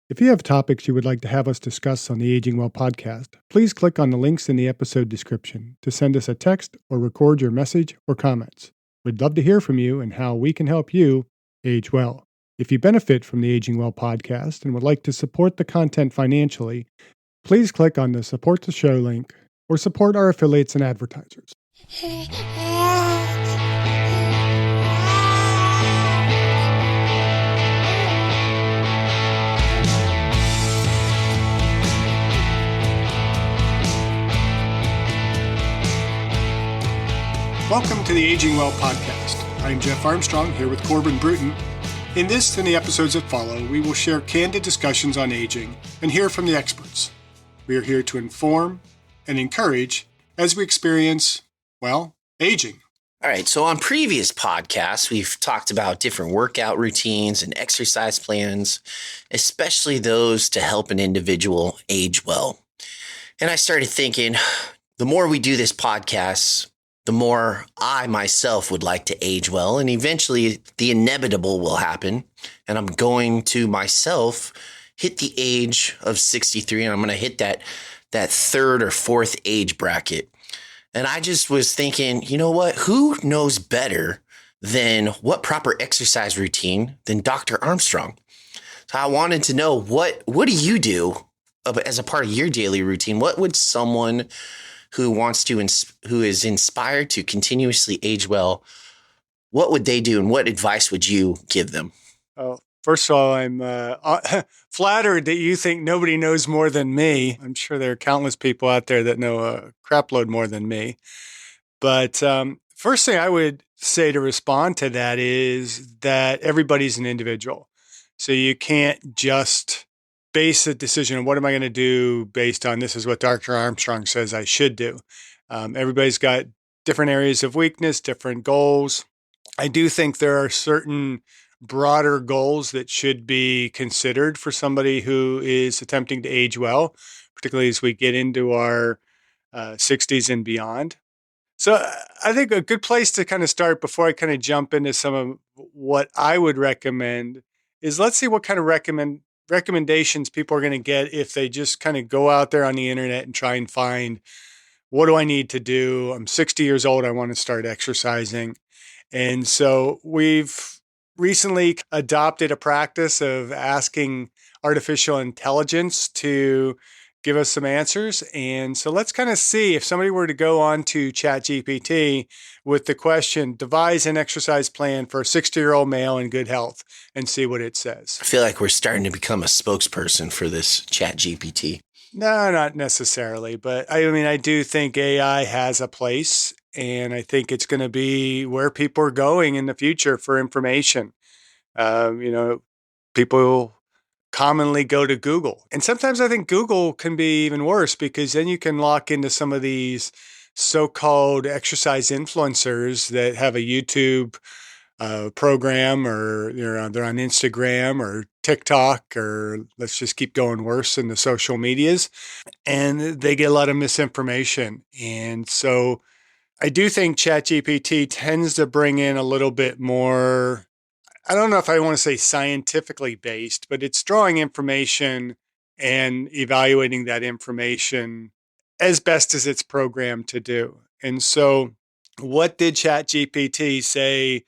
If you have topics you would like to have us discuss on the Aging Well podcast, please click on the links in the episode description to send us a text or record your message or comments. We'd love to hear from you and how we can help you age well. If you benefit from the Aging Well podcast and would like to support the content financially, please click on the Support the Show link or support our affiliates and advertisers. Welcome to the Aging Well podcast. I'm Jeff Armstrong, here with Corbin Bruton. In this and the episodes that follow, we will share candid discussions on aging and hear from the experts. We are here to inform and encourage as we experience, aging. All right, so on previous podcasts, we've talked about different workout routines and exercise plans, especially those to help an individual age well. And I started thinking, the more we do this podcast, the more I myself would like to age well, and eventually the inevitable will happen. And I'm going to myself hit the age of 63, and I'm going to hit that third or fourth age bracket. And I just was thinking, you know what? Who knows better than what proper exercise routine than Dr. Armstrong? So I wanted to know, what do you do as a part of your daily routine? What would someone who is inspired to continuously age well, what would they do, and what advice would you give them? First of all, I'm flattered that you think nobody knows more than me. I'm sure there are countless people out there that know a crapload more than me. But first thing I would say to respond to that is that everybody's an individual. So you can't just base a decision on what am I going to do based on this is what Dr. Armstrong says I should do. Everybody's got different areas of weakness, different goals. I do think there are certain broader goals that should be considered for somebody who is attempting to age well, particularly as we get into our 60s and beyond. So I think a good place to kind of start before I kind of jump into some of what I would recommend is let's see what kind of recommendations people are going to get if they just kind of go out there on the internet and try and find, what do I need to do? I'm 60 years old. I want to start exercising. And so we've recently adopted a practice of asking artificial intelligence to give us some answers. And so let's kind of see if somebody were to go on to ChatGPT with the question, devise an exercise plan for a 60-year-old male in good health, and see what it says. I feel like we're starting to become a spokesperson for this ChatGPT. No, not necessarily. But I do think AI has a place, and I think it's going to be where people are going in the future for information. People commonly go to Google. And sometimes I think Google can be even worse, because then you can lock into some of these so-called exercise influencers that have a YouTube program, or they're on Instagram or TikTok, or let's just keep going worse in the social medias. And they get a lot of misinformation. And so I do think ChatGPT tends to bring in a little bit more, I don't know if I want to say scientifically based, but it's drawing information and evaluating that information as best as it's programmed to do. And so what did ChatGPT say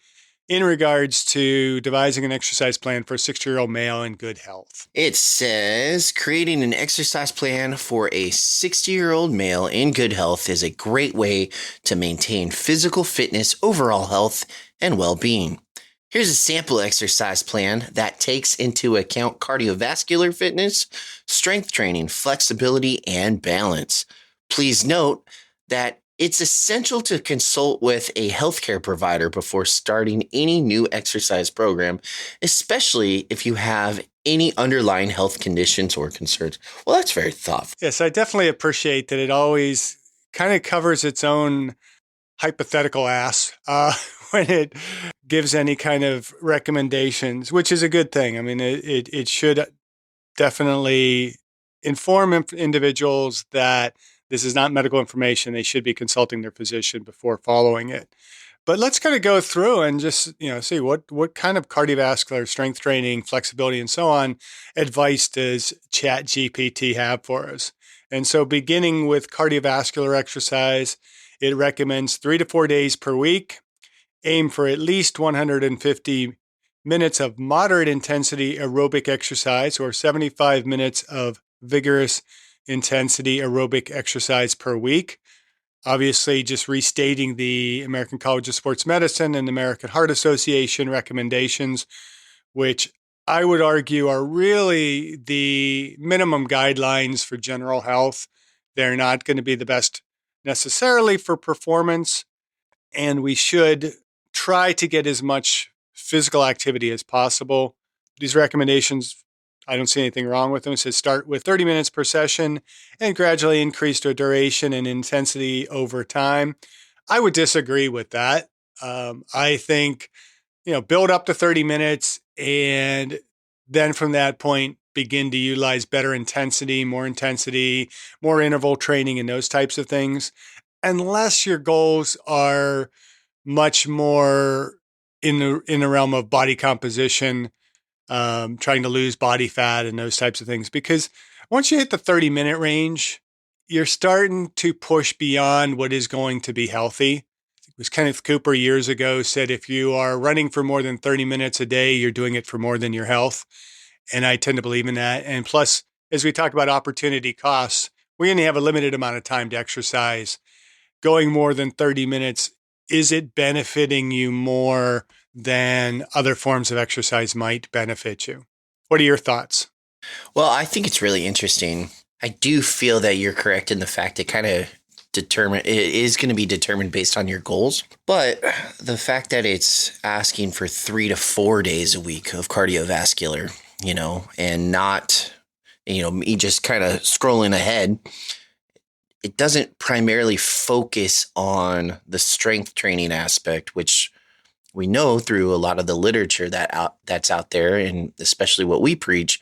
in regards to devising an exercise plan for a 60-year-old male in good health? It says, creating an exercise plan for a 60-year-old male in good health is a great way to maintain physical fitness, overall health, and well-being. Here's a sample exercise plan that takes into account cardiovascular fitness, strength training, flexibility, and balance. Please note that it's essential to consult with a healthcare provider before starting any new exercise program, especially if you have any underlying health conditions or concerns. Well, that's very thoughtful. Yes, I definitely appreciate that it always kind of covers its own hypothetical ass when it gives any kind of recommendations, which is a good thing. It should definitely inform individuals that this is not medical information. They should be consulting their physician before following it. But let's kind of go through and just, see what kind of cardiovascular strength training, flexibility, and so on advice does ChatGPT have for us? And so beginning with cardiovascular exercise, it recommends 3 to 4 days per week. Aim for at least 150 minutes of moderate intensity aerobic exercise or 75 minutes of vigorous intensity aerobic exercise per week. Obviously, just restating the American College of Sports Medicine and American Heart Association recommendations, which I would argue are really the minimum guidelines for general health. They're not going to be the best necessarily for performance, and we should try to get as much physical activity as possible. These recommendations, I don't see anything wrong with them. It says start with 30 minutes per session and gradually increase the duration and intensity over time. I would disagree with that. I think, build up to 30 minutes and then from that point, begin to utilize better intensity, more interval training, and those types of things. Unless your goals are much more in the realm of body composition, trying to lose body fat and those types of things. Because once you hit the 30-minute range, you're starting to push beyond what is going to be healthy. It was Kenneth Cooper years ago said, if you are running for more than 30 minutes a day, you're doing it for more than your health. And I tend to believe in that. And plus, as we talk about opportunity costs, we only have a limited amount of time to exercise. Going more than 30 minutes, is it benefiting you more than other forms of exercise might benefit you? What are your thoughts? Well, I think it's really interesting. I do feel that you're correct in the fact that it is going to be determined based on your goals. But the fact that it's asking for 3 to 4 days a week of cardiovascular, and not, me just kind of scrolling ahead, it doesn't primarily focus on the strength training aspect, which we know through a lot of the literature that's out there, and especially what we preach.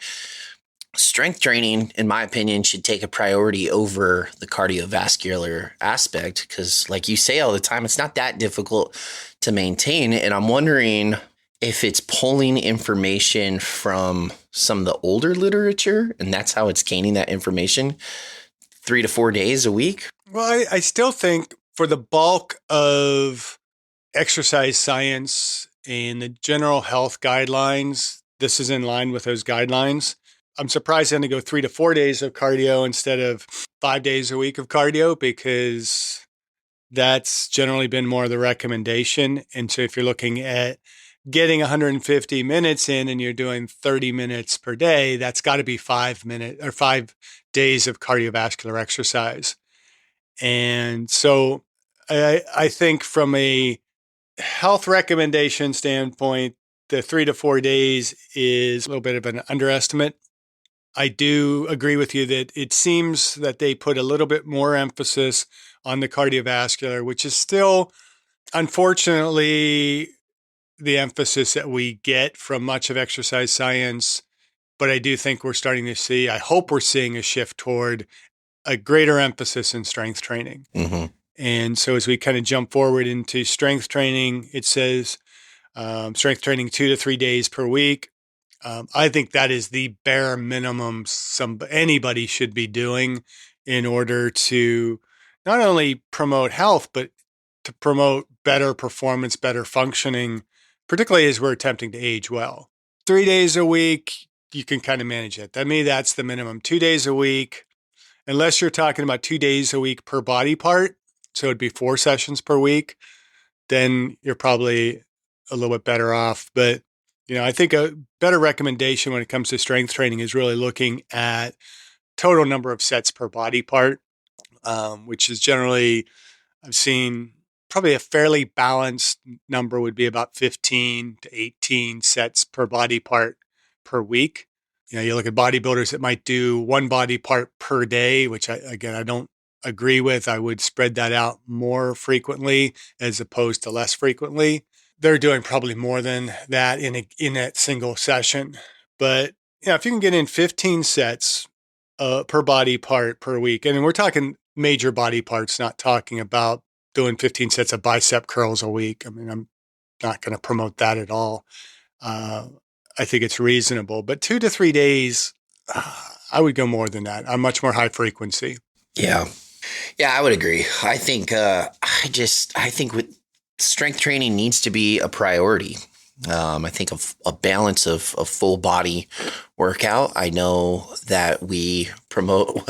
Strength training, in my opinion, should take a priority over the cardiovascular aspect because, like you say all the time, it's not that difficult to maintain. And I'm wondering if it's pulling information from some of the older literature, and that's how it's gaining that information. 3 to 4 days a week. Well, I still think for the bulk of exercise science and the general health guidelines, this is in line with those guidelines. I'm surprised they only go 3 to 4 days of cardio instead of 5 days a week of cardio, because that's generally been more of the recommendation. And so if you're looking at getting 150 minutes in and you're doing 30 minutes per day, that's got to be 5 days of cardiovascular exercise. And so I think from a health recommendation standpoint, the 3 to 4 days is a little bit of an underestimate. I do agree with you that it seems that they put a little bit more emphasis on the cardiovascular, which is still, unfortunately, the emphasis that we get from much of exercise science. But I do think I hope we're seeing a shift toward a greater emphasis in strength training. Mm-hmm. And so as we kind of jump forward into strength training, it says strength training 2 to 3 days per week. I think that is the bare minimum anybody should be doing in order to not only promote health, but to promote better performance, better functioning, particularly as we're attempting to age well. 3 days a week, you can kind of manage it. To me, that's the minimum. 2 days a week, unless you're talking about 2 days a week per body part, so it'd be 4 sessions per week, then you're probably a little bit better off. But, I think a better recommendation when it comes to strength training is really looking at total number of sets per body part, which is generally, I've seen probably a fairly balanced number would be about 15 to 18 sets per body part per week. You look at bodybuilders that might do one body part per day, which I don't agree with. I would spread that out more frequently as opposed to less frequently. They're doing probably more than that in that single session. But if you can get in 15 sets per body part per week, and we're talking major body parts, not talking about doing 15 sets of bicep curls a week. I mean, I'm not going to promote that at all. I think it's reasonable, but 2 to 3 days, I would go more than that. I'm much more high frequency. Yeah. Yeah, I would agree. I think with strength training needs to be a priority. I think a balance of full body workout. I know that we promote,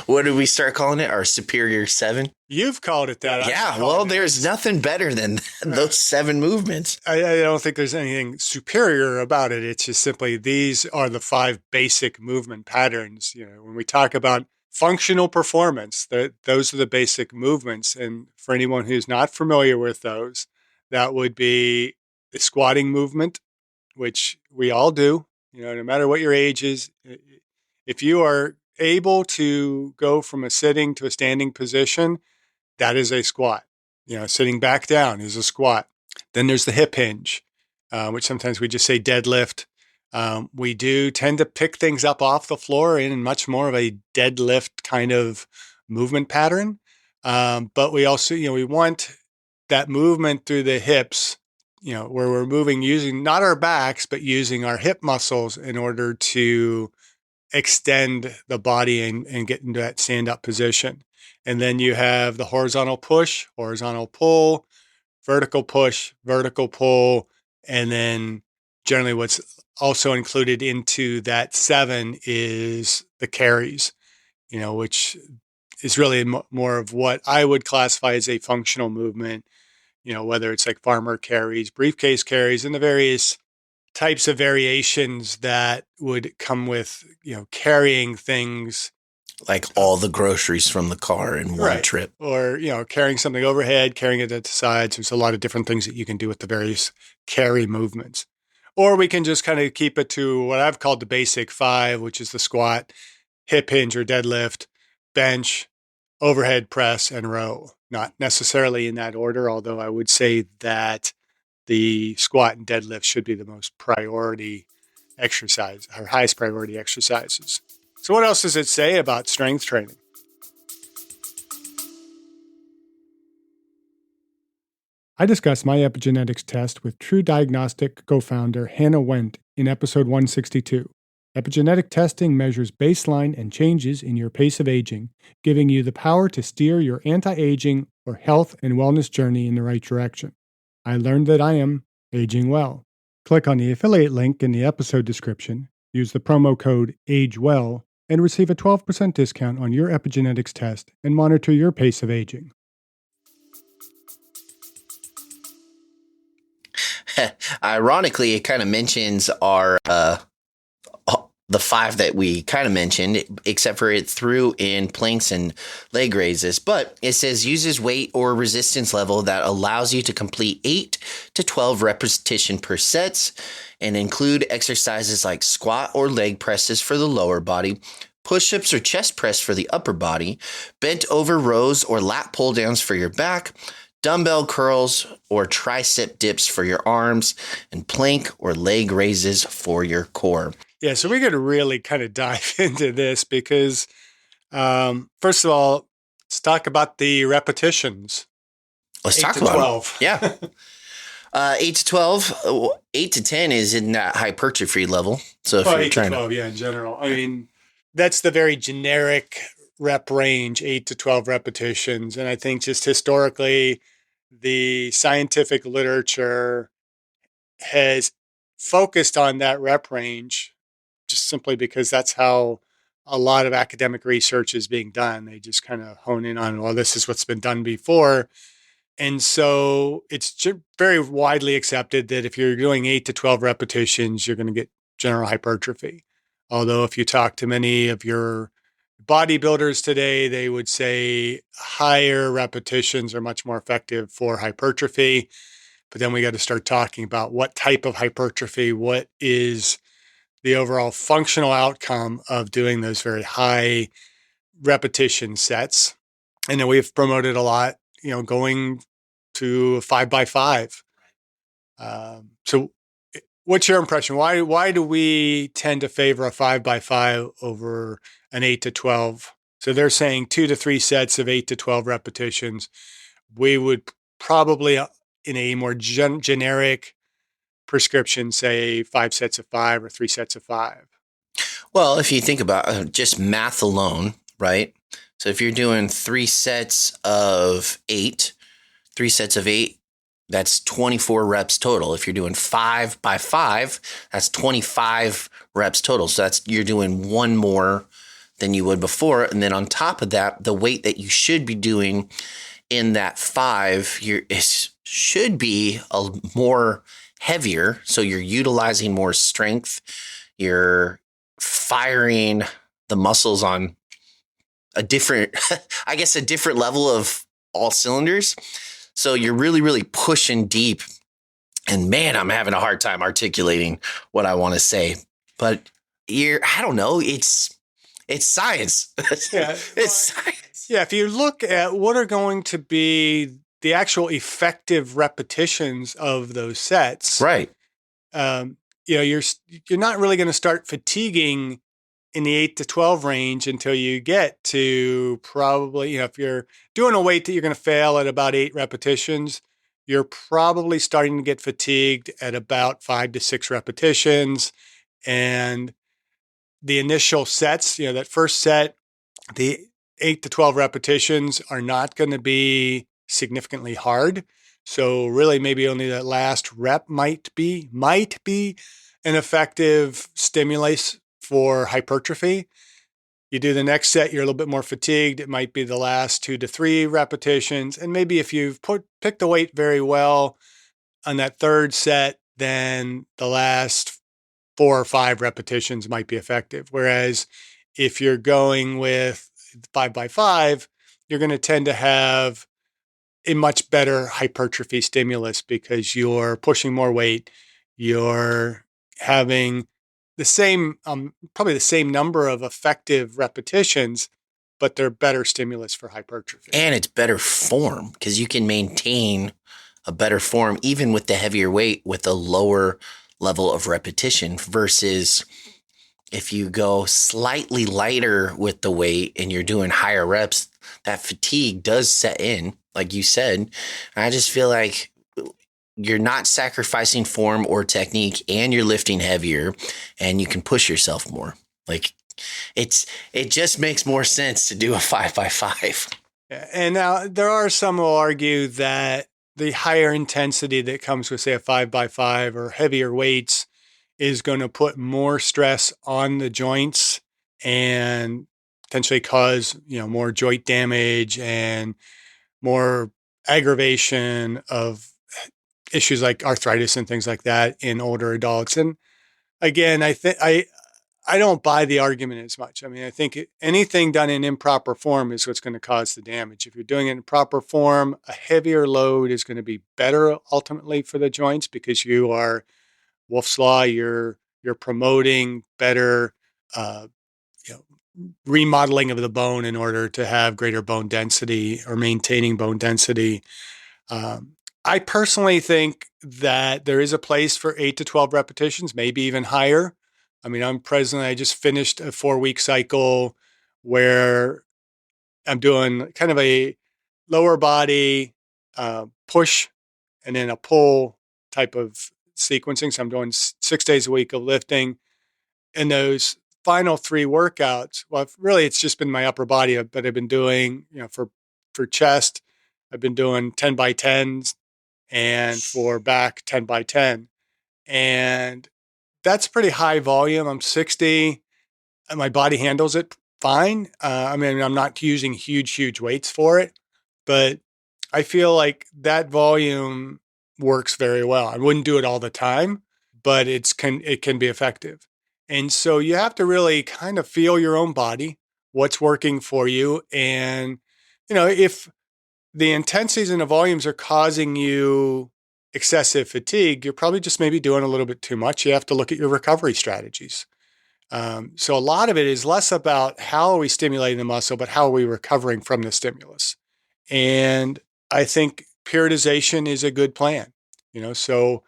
what did we start calling it? Our Superior 7? You've called it that. Yeah, well, there's nothing better than those 7 movements. I don't think there's anything superior about it. It's just simply these are the 5 basic movement patterns. When we talk about functional performance, those are the basic movements. And for anyone who's not familiar with those, that would be the squatting movement, which we all do, no matter what your age is. If you are able to go from a sitting to a standing position, that is a squat. Sitting back down is a squat. Then there's the hip hinge, which sometimes we just say deadlift. We do tend to pick things up off the floor in much more of a deadlift kind of movement pattern. But we also, we want that movement through the hips, where we're moving using not our backs, but using our hip muscles in order to extend the body and get into that stand-up position. And then you have the horizontal push, horizontal pull, vertical push, vertical pull, and then generally what's also included into that 7 is the carries, which is really more of what I would classify as a functional movement, whether it's like farmer carries, briefcase carries, and the various types of variations that would come with, carrying things. Like all the groceries from the car in one trip. Or, carrying something overhead, carrying it at the sides. There's a lot of different things that you can do with the various carry movements. Or we can just kind of keep it to what I've called the basic 5, which is the squat, hip hinge or deadlift, bench, overhead press, and row. Not necessarily in that order, although I would say that the squat and deadlift should be the most priority exercise, or highest priority exercises. So what else does it say about strength training? I discussed my epigenetics test with True Diagnostic co-founder Hannah Wendt in episode 162. Epigenetic testing measures baseline and changes in your pace of aging, giving you the power to steer your anti-aging or health and wellness journey in the right direction. I learned that I am aging well. Click on the affiliate link in the episode description, use the promo code AGEWELL, and receive a 12% discount on your epigenetics test and monitor your pace of aging. Ironically, it kind of mentions our the 5 that we kind of mentioned, except for it threw in planks and leg raises. But it says uses weight or resistance level that allows you to complete 8 to 12 repetition per sets and include exercises like squat or leg presses for the lower body, push-ups or chest press for the upper body, bent over rows or lat pull downs for your back, dumbbell curls or tricep dips for your arms, and plank or leg raises for your core. Yeah, so we're going to really kind of dive into this because, first of all, let's talk about the repetitions. Let's talk about 12. Yeah. 8 to 12, 8 to 10 is in that hypertrophy level. So if you're 8 to 12, yeah, in general. I mean, that's the very generic rep range, 8 to 12 repetitions. And I think just historically, the scientific literature has focused on that rep range just simply because that's how a lot of academic research is being done. They just kind of hone in on, well, this is what's been done before. And so it's very widely accepted that if you're doing 8 to 12 repetitions, you're going to get general hypertrophy. Although if you talk to many of your bodybuilders today, they would say higher repetitions are much more effective for hypertrophy. But then we got to start talking about what type of hypertrophy, what is the overall functional outcome of doing those very high repetition sets. And then we've promoted a lot, going to a 5x5. So what's your impression? Why do we tend to favor a 5x5 over an 8 to 12? So they're saying 2 to 3 sets of 8 to 12 repetitions. we would probably, in a more generic prescription, say 5 sets of 5 or 3 sets of 5. Well, if you think about just math alone, right? So if you're doing 3 sets of 8, 3 sets of 8, that's 24 reps total. If you're doing 5 by 5, that's 25 reps total. So you're doing one more than you would before. And then on top of that, the weight that you should be doing in that 5 should be a more heavier. So you're utilizing more strength. You're firing the muscles on a different, I guess, a different level of all cylinders. So you're really, really pushing deep. And man, I'm having a hard time articulating what I want to say. But I don't know. It's science. Yeah. It's science. Yeah. If you look at what are going to be the actual effective repetitions of those sets, Right. You're not really going to start fatiguing in the 8 to 12 range until you get to probably, if you're doing a weight that you're going to fail at about 8 repetitions, you're probably starting to get fatigued at about 5 to 6 repetitions. And the initial sets, that first set, the 8 to 12 repetitions are not going to be significantly hard. So really maybe only that last rep might be an effective stimulus for hypertrophy. You do the next set, you're a little bit more fatigued. It might be the last 2 to 3 repetitions. And maybe if you've picked the weight very well on that third set, then the last 4 or 5 repetitions might be effective. Whereas if you're going with 5 by 5, you're going to tend to have a much better hypertrophy stimulus because you're pushing more weight. You're having the same, probably the same number of effective repetitions, but they're better stimulus for hypertrophy. And it's better form because you can maintain a better form even with the heavier weight with a lower level of repetition versus if you go slightly lighter with the weight and you're doing higher reps, that fatigue does set in, like you said. And I just feel like you're not sacrificing form or technique and you're lifting heavier and you can push yourself more. Like it just makes more sense to do a 5 by 5. And now there are some who argue that the higher intensity that comes with, say, a 5 by 5 or heavier weights is going to put more stress on the joints and potentially cause, more joint damage and more aggravation of issues like arthritis and things like that in older adults. And again, I don't buy the argument as much. I mean, I think anything done in improper form is what's going to cause the damage. If you're doing it in proper form, a heavier load is going to be better ultimately for the joints because you are Wolf's Law. You're promoting better, remodeling of the bone in order to have greater bone density or maintaining bone density. I personally think that there is a place for 8 to 12 repetitions, maybe even higher. I mean, I just finished a 4-week cycle where I'm doing kind of a lower body push and then a pull type of sequencing. So I'm doing 6 days a week of lifting. And those final 3 workouts, well, really it's just been my upper body, but I've been doing, for chest, I've been doing 10 by 10s and for back 10 by 10. And that's pretty high volume. I'm 60 and my body handles it fine. I mean, I'm not using huge weights for it, but I feel like that volume works very well. I wouldn't do it all the time, but it can be effective. And so you have to really kind of feel your own body, what's working for you. And, if the intensities and the volumes are causing you excessive fatigue, you're probably just maybe doing a little bit too much. You have to look at your recovery strategies. So a lot of it is less about how are we stimulating the muscle, but how are we recovering from the stimulus. And I think periodization is a good plan. So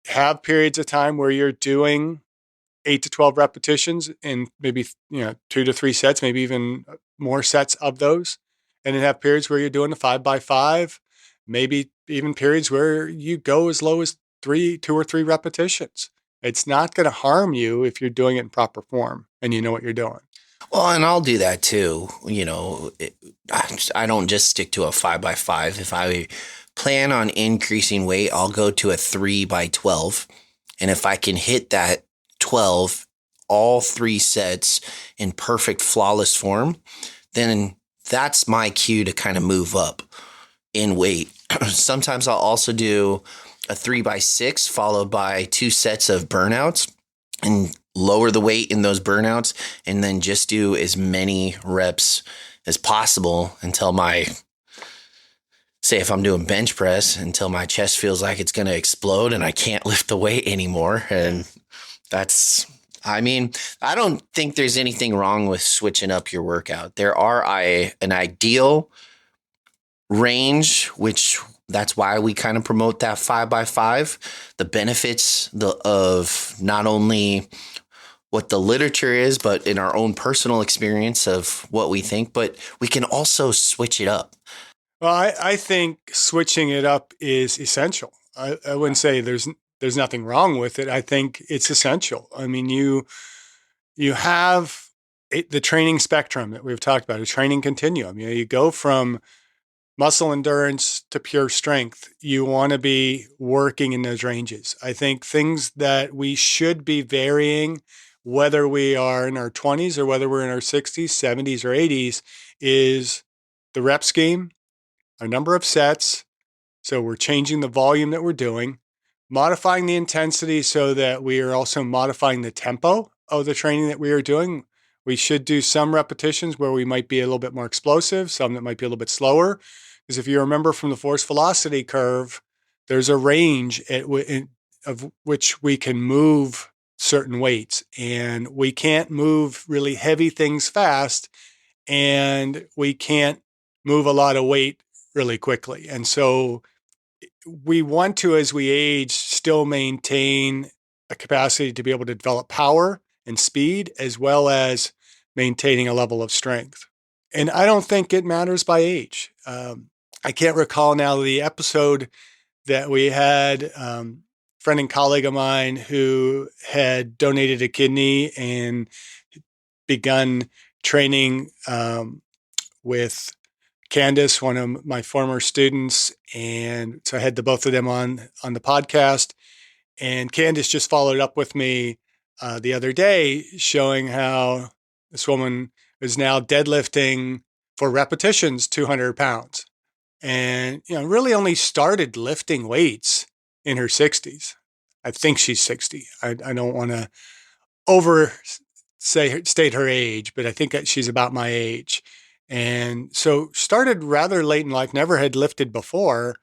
have periods of time where you're doing 8 to 12 repetitions in maybe 2 to 3 sets, maybe even more sets of those, and then have periods where you're doing the 5 by 5. maybe even periods where you go as low as 2 or 3 repetitions. It's not going to harm you if you're doing it in proper form and you know what you're doing. Well, and I'll do that too. I don't just stick to a 5 by 5. If I plan on increasing weight, I'll go to a 3 by 12. And if I can hit that 12, all 3 sets in perfect, flawless form, then that's my cue to kind of move up in weight. Sometimes I'll also do a 3 by 6 followed by 2 sets of burnouts and lower the weight in those burnouts, and then just do as many reps as possible until say if I'm doing bench press, until my chest feels like it's going to explode and I can't lift the weight anymore. And I don't think there's anything wrong with switching up your workout. There are an ideal range, which that's why we kind of promote that 5 by 5. The benefits of not only what the literature is, but in our own personal experience of what we think, but we can also switch it up. Well, I think switching it up is essential. I wouldn't say there's nothing wrong with it. I think it's essential. I mean, you have the training spectrum that we've talked about, a training continuum. You go from muscle endurance to pure strength. You want to be working in those ranges. I think things that we should be varying, whether we are in our 20s or whether we're in our 60s, 70s, or 80s, is the rep scheme, our number of sets. So we're changing the volume that we're doing, modifying the intensity so that we are also modifying the tempo of the training that we are doing. We should do some repetitions where we might be a little bit more explosive, some that might be a little bit slower. Because if you remember from the force velocity curve, there's a range of which we can move certain weights. And we can't move really heavy things fast, and we can't move a lot of weight really quickly. And so we want to, as we age, still maintain a capacity to be able to develop power and speed, as well as maintaining a level of strength. And I don't think it matters by age. I can't recall now the episode that we had, friend and colleague of mine who had donated a kidney and begun training with Candace, one of my former students. And so I had both of them on the podcast. And Candace just followed up with me the other day, showing how this woman is now deadlifting for repetitions 200 pounds. And, really only started lifting weights in her 60s. I think she's 60. I don't want to state her age, but I think that she's about my age. And so started rather late in life, never had lifted before,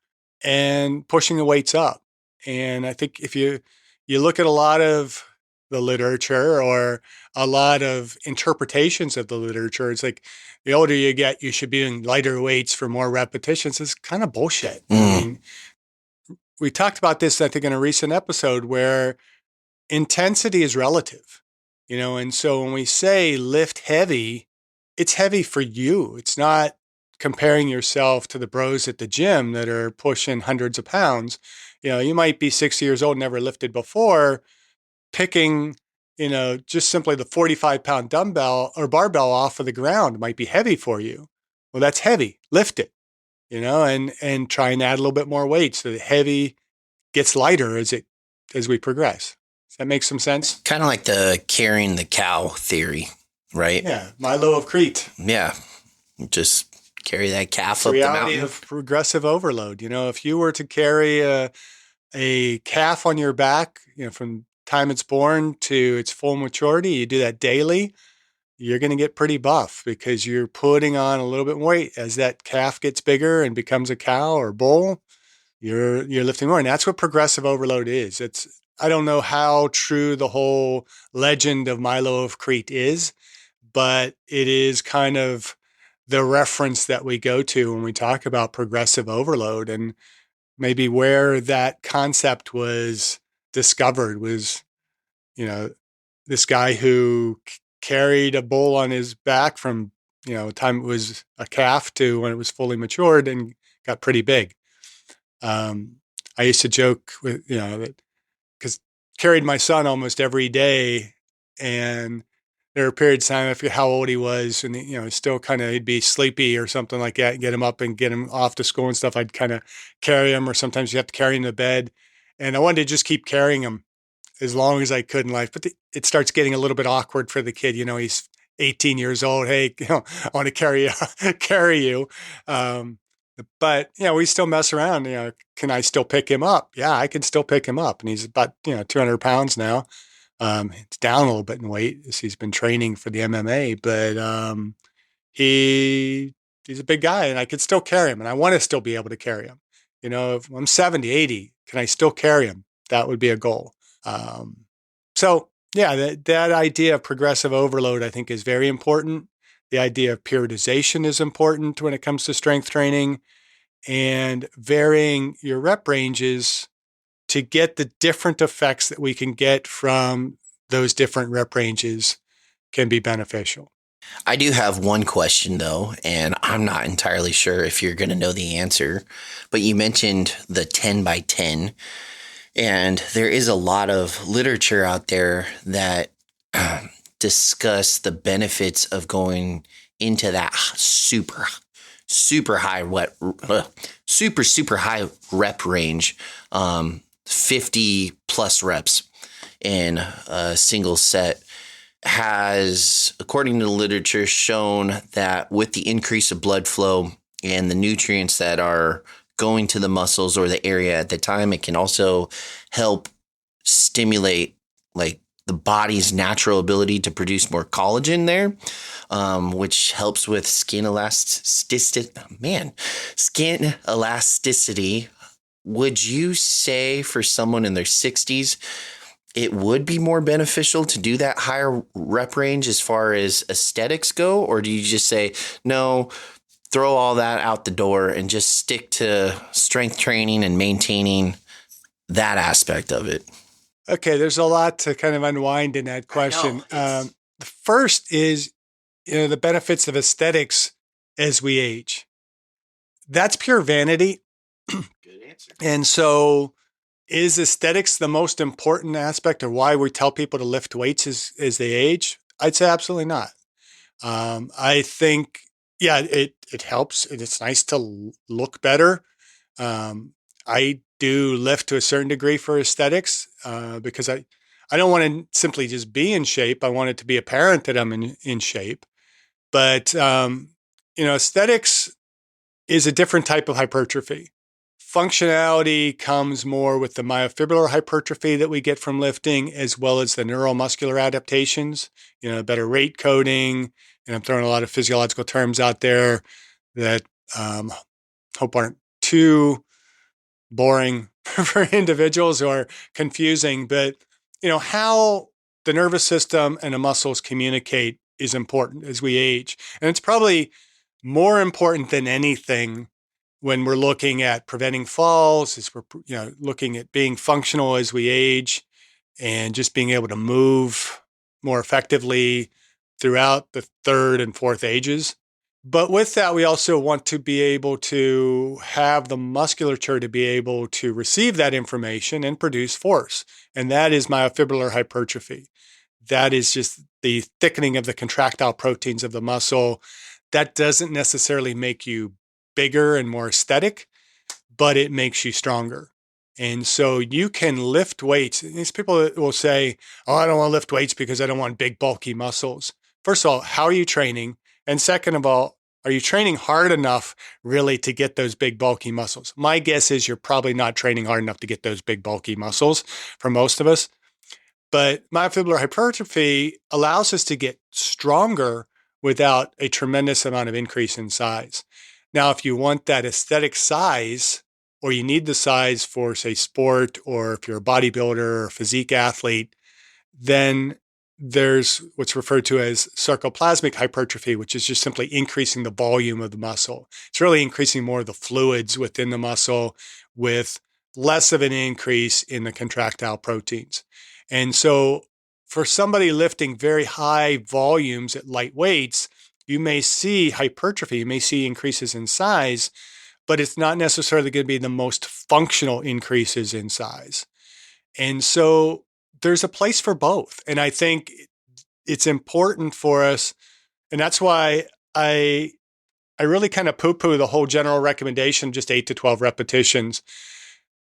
and pushing the weights up. And I think if you look at a lot of the literature or a lot of interpretations of the literature, it's like the older you get, you should be doing lighter weights for more repetitions. It's kind of bullshit. I mean, we talked about this, I think, in a recent episode where intensity is relative, and so when we say lift heavy, it's heavy for you. It's not comparing yourself to the bros at the gym that are pushing hundreds of pounds. You might be 60 years old, never lifted before, picking, just simply the 45-pound dumbbell or barbell off of the ground might be heavy for you. Well, that's heavy. Lift it, and try and add a little bit more weight so the heavy gets lighter as we progress. Does that make some sense? Kind of like the carrying the cow theory, right? Yeah, Milo of Crete. Yeah, just carry that calf It's up the the reality mountain. of progressive overload. If you were to carry a calf on your back, from time it's born to its full maturity, you do that daily, you're going to get pretty buff because you're putting on a little bit more weight. As that calf gets bigger and becomes a cow or bull, you're lifting more. And that's what progressive overload is. I don't know how true the whole legend of Milo of Crete is, but it is kind of the reference that we go to when we talk about progressive overload. And maybe where that concept was discovered was, this guy who carried a bull on his back from, time it was a calf to when it was fully matured and got pretty big. Um, I used to joke with, that because carried my son almost every day, and there were periods of time, I forget how old he was, and still kind of he'd be sleepy or something like that, and get him up and get him off to school and stuff. I'd kind of carry him, or sometimes you have to carry him to bed, and I wanted to just keep carrying him as long as I could in life. But it starts getting a little bit awkward for the kid. He's 18 years old. Hey, I want to carry you, carry you. Um, but we still mess around. Can I still pick him up? Yeah, I can still pick him up, and he's about 200 pounds now. It's down a little bit in weight as he's been training for the MMA, but he he's a big guy, and I could still carry him, and I want to still be able to carry him. If I'm 70, 80, can I still carry him? That would be a goal. Um, so yeah, that idea of progressive overload, I think, is very important. The idea of periodization is important when it comes to strength training, and varying your rep ranges to get the different effects that we can get from those different rep ranges can be beneficial. I do have one question though, and I'm not entirely sure if you're going to know the answer, but you mentioned the 10 by 10, and there is a lot of literature out there that discuss the benefits of going into that super high super high rep range, 50 plus reps in a single set, has, according to the literature, shown that with the increase of blood flow and the nutrients that are going to the muscles or the area at the time, it can also help stimulate like the body's natural ability to produce more collagen there, which helps with skin elasticity. Skin elasticity. Would you say for someone in their 60s, it would be more beneficial to do that higher rep range as far as aesthetics go? Or do you just say, no, throw all that out the door and just stick to strength training and maintaining that aspect of it? Okay, there's a lot to kind of unwind in that question. The first is, the benefits of aesthetics as we age. That's pure vanity. Good answer. And so, is aesthetics the most important aspect of why we tell people to lift weights as they age? I'd say absolutely not. I think, yeah, it helps. It's nice to look better. I do lift to a certain degree for aesthetics because I don't want to simply just be in shape. I want it to be apparent that I'm in shape. But, aesthetics is a different type of hypertrophy. Functionality comes more with the myofibrillar hypertrophy that we get from lifting, as well as the neuromuscular adaptations, better rate coding. And I'm throwing a lot of physiological terms out there that hope aren't too boring for individuals or confusing. But, how the nervous system and the muscles communicate is important as we age. And it's probably more important than anything when we're looking at preventing falls, as we're looking at being functional as we age, and just being able to move more effectively throughout the third and fourth ages. But with that, we also want to be able to have the musculature to be able to receive that information and produce force. And that is myofibrillar hypertrophy. That is just the thickening of the contractile proteins of the muscle. That doesn't necessarily make you bigger and more aesthetic, but it makes you stronger. And so you can lift weights. These people will say, oh, I don't want to lift weights because I don't want big, bulky muscles. First of all, how are you training? And second of all, are you training hard enough really to get those big, bulky muscles? My guess is you're probably not training hard enough to get those big, bulky muscles for most of us. But myofibrillar hypertrophy allows us to get stronger without a tremendous amount of increase in size. Now, if you want that aesthetic size, or you need the size for, say, sport, or if you're a bodybuilder or physique athlete, then there's what's referred to as sarcoplasmic hypertrophy, which is just simply increasing the volume of the muscle. It's really increasing more of the fluids within the muscle with less of an increase in the contractile proteins. And so for somebody lifting very high volumes at light weights, you may see hypertrophy, you may see increases in size, but it's not necessarily going to be the most functional increases in size. And so there's a place for both. And I think it's important for us. And that's why I really kind of poo-poo the whole general recommendation, just 8 to 12 repetitions.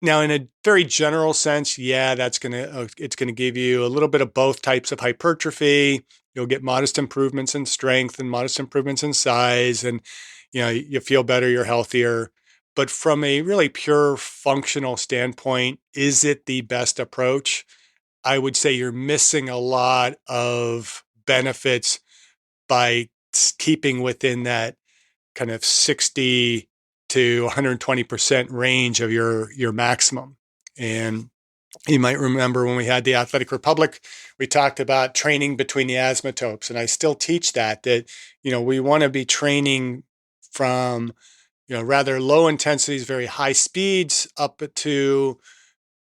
Now, in a very general sense, yeah, it's gonna give you a little bit of both types of hypertrophy. You'll get modest improvements in strength and modest improvements in size, and you feel better, you're healthier. But from a really pure functional standpoint, is it the best approach? I would say you're missing a lot of benefits by keeping within that kind of 60 to 120% range of your maximum. And you might remember when we had the Athletic Republic, we talked about training between the asymptotes. And I still teach that we want to be training from, rather low intensities, very high speeds up to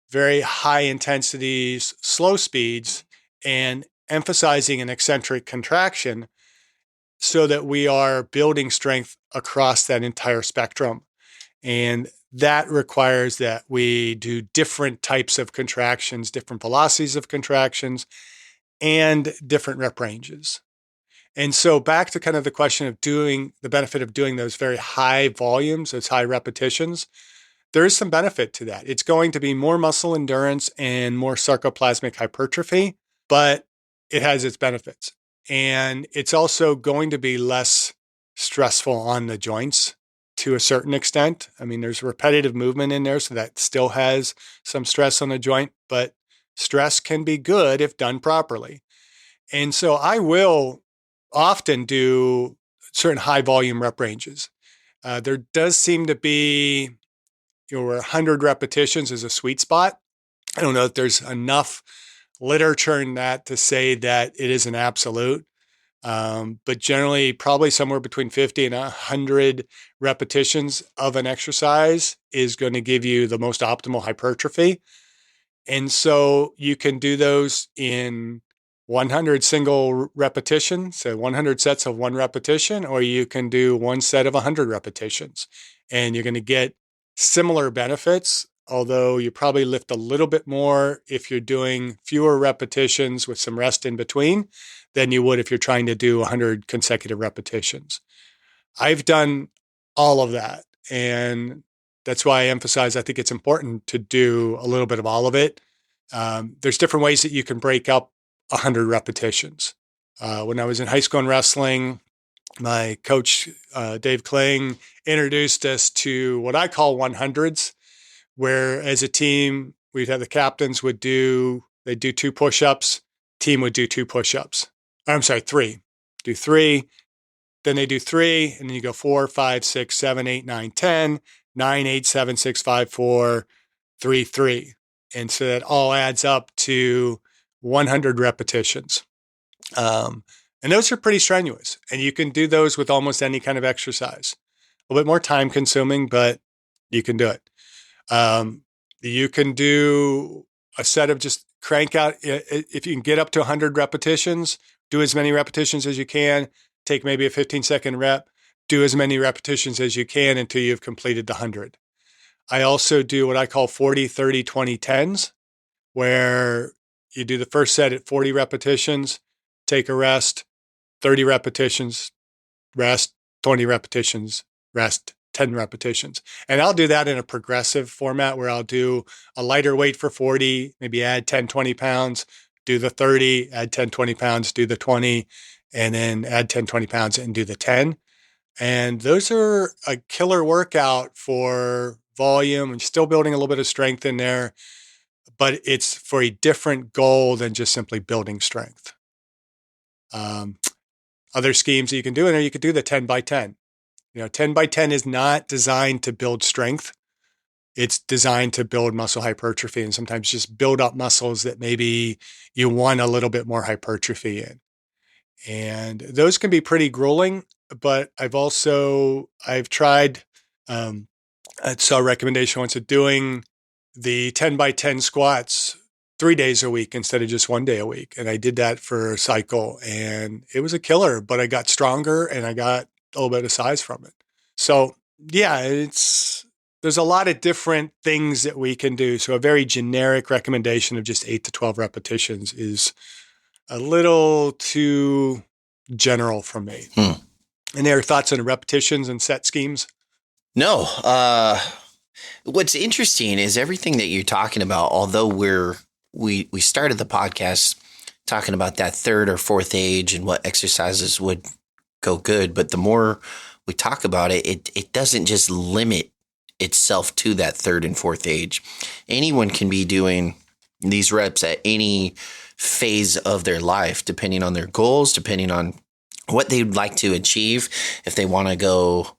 very high intensities, slow speeds, and emphasizing an eccentric contraction so that we are building strength across that entire spectrum. And that requires that we do different types of contractions, different velocities of contractions, and different rep ranges. And so back to kind of the question of doing the benefit of doing those very high volumes, those high repetitions, there is some benefit to that. It's going to be more muscle endurance and more sarcoplasmic hypertrophy, but it has its benefits. And it's also going to be less stressful on the joints to a certain extent. I mean, there's repetitive movement in there, so that still has some stress on the joint, but stress can be good if done properly. And so I will often do certain high volume rep ranges. There does seem to be, where 100 repetitions is a sweet spot. I don't know if there's enough literature in that to say that it is an absolute. But generally, probably somewhere between 50 and 100 repetitions of an exercise is going to give you the most optimal hypertrophy. And so you can do those in 100 single repetitions, so 100 sets of one repetition, or you can do one set of 100 repetitions. And you're going to get similar benefits, although you probably lift a little bit more if you're doing fewer repetitions with some rest in between than you would if you're trying to do 100 consecutive repetitions. I've done all of that. And that's why I emphasize, I think it's important to do a little bit of all of it. There's different ways that you can break up 100 repetitions. When I was in high school in wrestling, my coach, Dave Kling, introduced us to what I call 100s, where as a team, we'd have the captains they'd do 2 push-ups, team would do 2 push-ups. I'm sorry, 3. Do 3, then they do 3, and then you go 4, 5, 6, 7, 8, 9, 10, 9, 8, 7, 6, 5, 4, 3, 3. And so that all adds up to 100 repetitions. And those are pretty strenuous. And you can do those with almost any kind of exercise. A little bit more time consuming, but you can do it. You can do a set of just crank out. If you can get up to 100 repetitions, do as many repetitions as you can. Take maybe a 15-second rep. Do as many repetitions as you can until you've completed the 100. I also do what I call 40, 30, 20, 10s, where you do the first set at 40 repetitions, take a rest, 30 repetitions, rest, 20 repetitions, rest, 10 repetitions. And I'll do that in a progressive format where I'll do a lighter weight for 40, maybe add 10, 20 pounds, do the 30, add 10, 20 pounds, do the 20, and then add 10, 20 pounds and do the 10. And those are a killer workout for volume and still building a little bit of strength in there, but it's for a different goal than just simply building strength. Other schemes that you can do in there, you could do the 10 by 10. 10 by 10 is not designed to build strength. It's designed to build muscle hypertrophy and sometimes just build up muscles that maybe you want a little bit more hypertrophy in. And those can be pretty grueling, but I've tried, I saw a recommendation once of doing the 10 by 10 squats 3 days a week instead of just 1 day a week. And I did that for a cycle and it was a killer, but I got stronger and I got a little bit of size from it. So Yeah, there's a lot of different things that we can do. So a very generic recommendation of just 8 to 12 repetitions is a little too general for me. Hmm. Any other thoughts on repetitions and set schemes? No. What's interesting is everything that you're talking about, although we started the podcast talking about that third or fourth age and what exercises would go good, but the more we talk about it, it doesn't just limit itself to that third and fourth age. Anyone can be doing these reps at any phase of their life, depending on their goals, depending on what they'd like to achieve. If they want to go,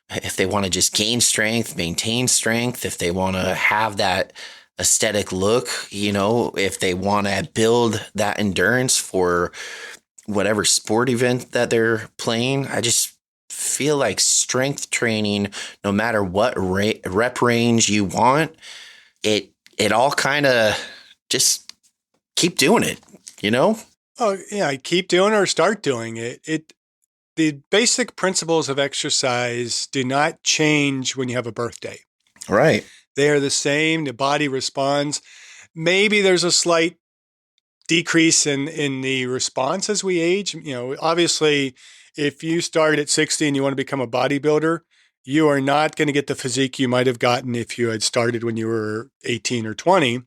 if they want to just gain strength, maintain strength, if they want to have that aesthetic look, if they want to build that endurance for whatever sport event that they're playing. I just feel like strength training, no matter what rep range you want, it all kind of just keep doing it, you know? Oh, yeah, keep doing it or start doing it. The basic principles of exercise do not change when you have a birthday. Right. They are the same. The body responds. Maybe there's a slight decrease in the response as we age. Obviously, if you start at 60 and you want to become a bodybuilder, you are not going to get the physique you might have gotten if you had started when you were 18 or 20,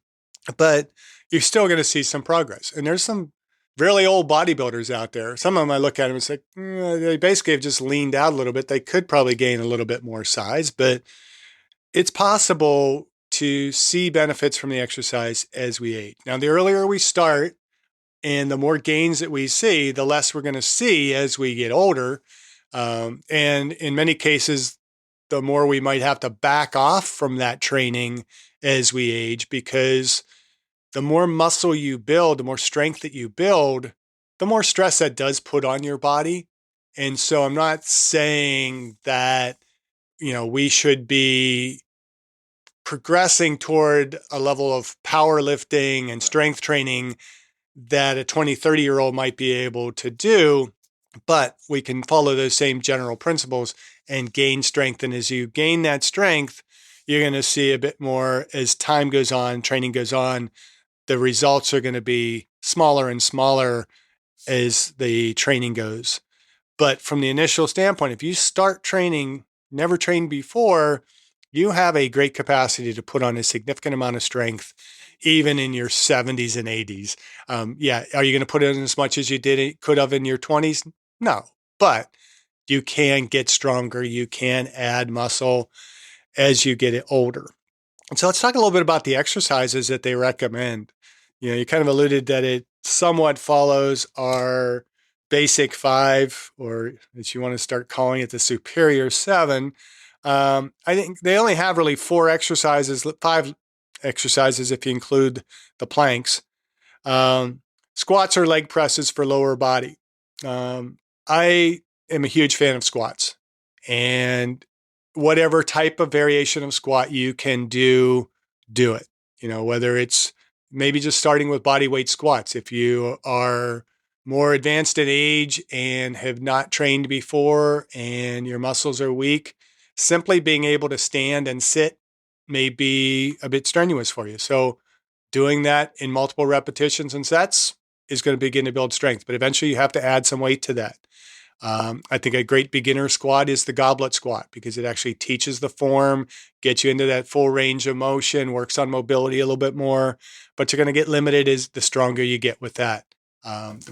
but you're still going to see some progress. And there's some really old bodybuilders out there. Some of them I look at them and say, they basically have just leaned out a little bit. They could probably gain a little bit more size, but it's possible to see benefits from the exercise as we age. Now, the earlier we start and the more gains that we see, the less we're going to see as we get older. And in many cases, the more we might have to back off from that training as we age, because the more muscle you build, the more strength that you build, the more stress that does put on your body. And so I'm not saying that, we should be progressing toward a level of powerlifting and strength training that a 20, 30-year-old might be able to do, but we can follow those same general principles and gain strength. And as you gain that strength, you're going to see a bit more as time goes on, training goes on. The results are going to be smaller and smaller as the training goes. But from the initial standpoint, if you start training, never trained before, you have a great capacity to put on a significant amount of strength, even in your 70s and 80s. Yeah, are you going to put in as much as you could have in your 20s? No, but you can get stronger. You can add muscle as you get older. And so let's talk a little bit about the exercises that they recommend. You kind of alluded that it somewhat follows our basic 5, or if you want to start calling it the superior 7. I think they only have really 4 exercises, 5 exercises if you include the planks. Squats or leg presses for lower body. I am a huge fan of squats, and whatever type of variation of squat you can do it. Whether it's maybe just starting with body weight squats. If you are more advanced in age and have not trained before and your muscles are weak, simply being able to stand and sit may be a bit strenuous for you. So doing that in multiple repetitions and sets is going to begin to build strength, but eventually you have to add some weight to that. I think a great beginner squat is the goblet squat, because it actually teaches the form, gets you into that full range of motion, works on mobility a little bit more, but you're going to get limited as the stronger you get with that.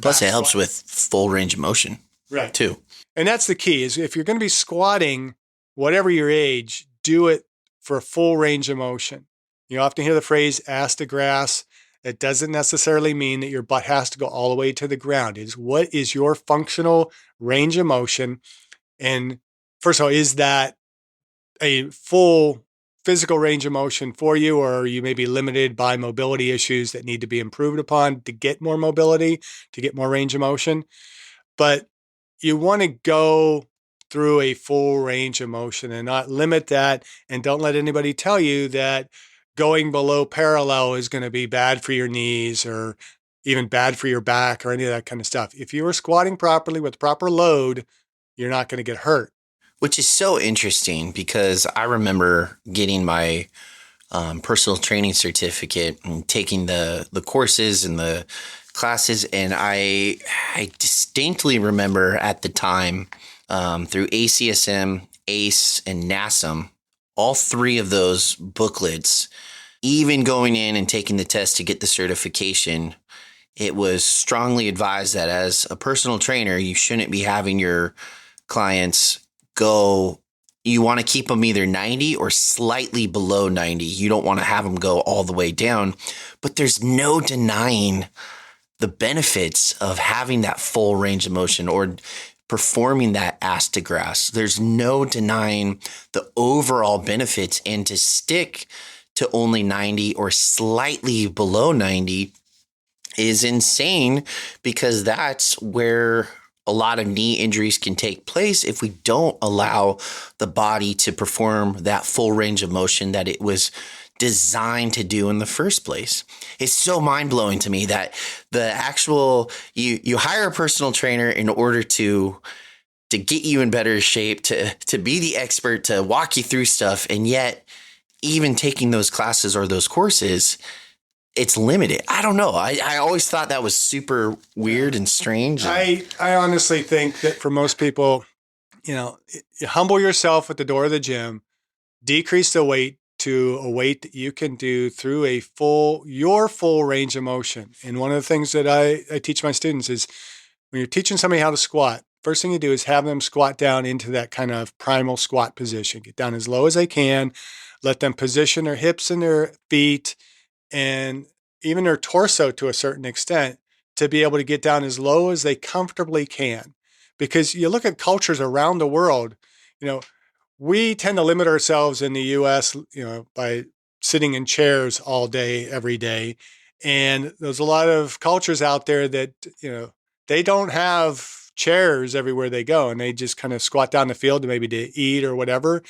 Plus, it helps with full range of motion, right? Too. And that's the key: is if you're going to be squatting, whatever your age, do it for a full range of motion. You often hear the phrase "ass to grass." It doesn't necessarily mean that your butt has to go all the way to the ground. It's what is your functional range of motion? And first of all, is that a full physical range of motion for you, or are you maybe limited by mobility issues that need to be improved upon to get more mobility, to get more range of motion? But you want to go through a full range of motion and not limit that. And don't let anybody tell you that going below parallel is going to be bad for your knees or even bad for your back or any of that kind of stuff. If you are squatting properly with proper load, you're not going to get hurt. Which is so interesting because I remember getting my personal training certificate and taking the courses and the classes, and I distinctly remember at the time through ACSM, ACE, and NASM, all three of those booklets, even going in and taking the test to get the certification, it was strongly advised that as a personal trainer, you shouldn't be having your clients go. You want to keep them either 90 or slightly below 90. You don't want to have them go all the way down. But there's no denying the benefits of having that full range of motion or performing that ass to grass. There's no denying the overall benefits, and to stick to only 90 or slightly below 90 is insane, because that's where a lot of knee injuries can take place if we don't allow the body to perform that full range of motion that it was designed to do in the first place. It's so mind-blowing to me that the actual you hire a personal trainer in order to get you in better shape, to be the expert, to walk you through stuff, and yet even taking those classes or those courses, it's limited. I don't know. I always thought that was super weird and strange. I honestly think that for most people, you humble yourself at the door of the gym, decrease the weight to a weight that you can do through your full range of motion. And one of the things that I teach my students is when you're teaching somebody how to squat, first thing you do is have them squat down into that kind of primal squat position. Get down as low as they can. Let them position their hips and their feet and even their torso to a certain extent to be able to get down as low as they comfortably can. Because you look at cultures around the world, we tend to limit ourselves in the US, by sitting in chairs all day, every day. And there's a lot of cultures out there that, they don't have chairs everywhere they go, and they just kind of squat down the field to maybe to eat or whatever.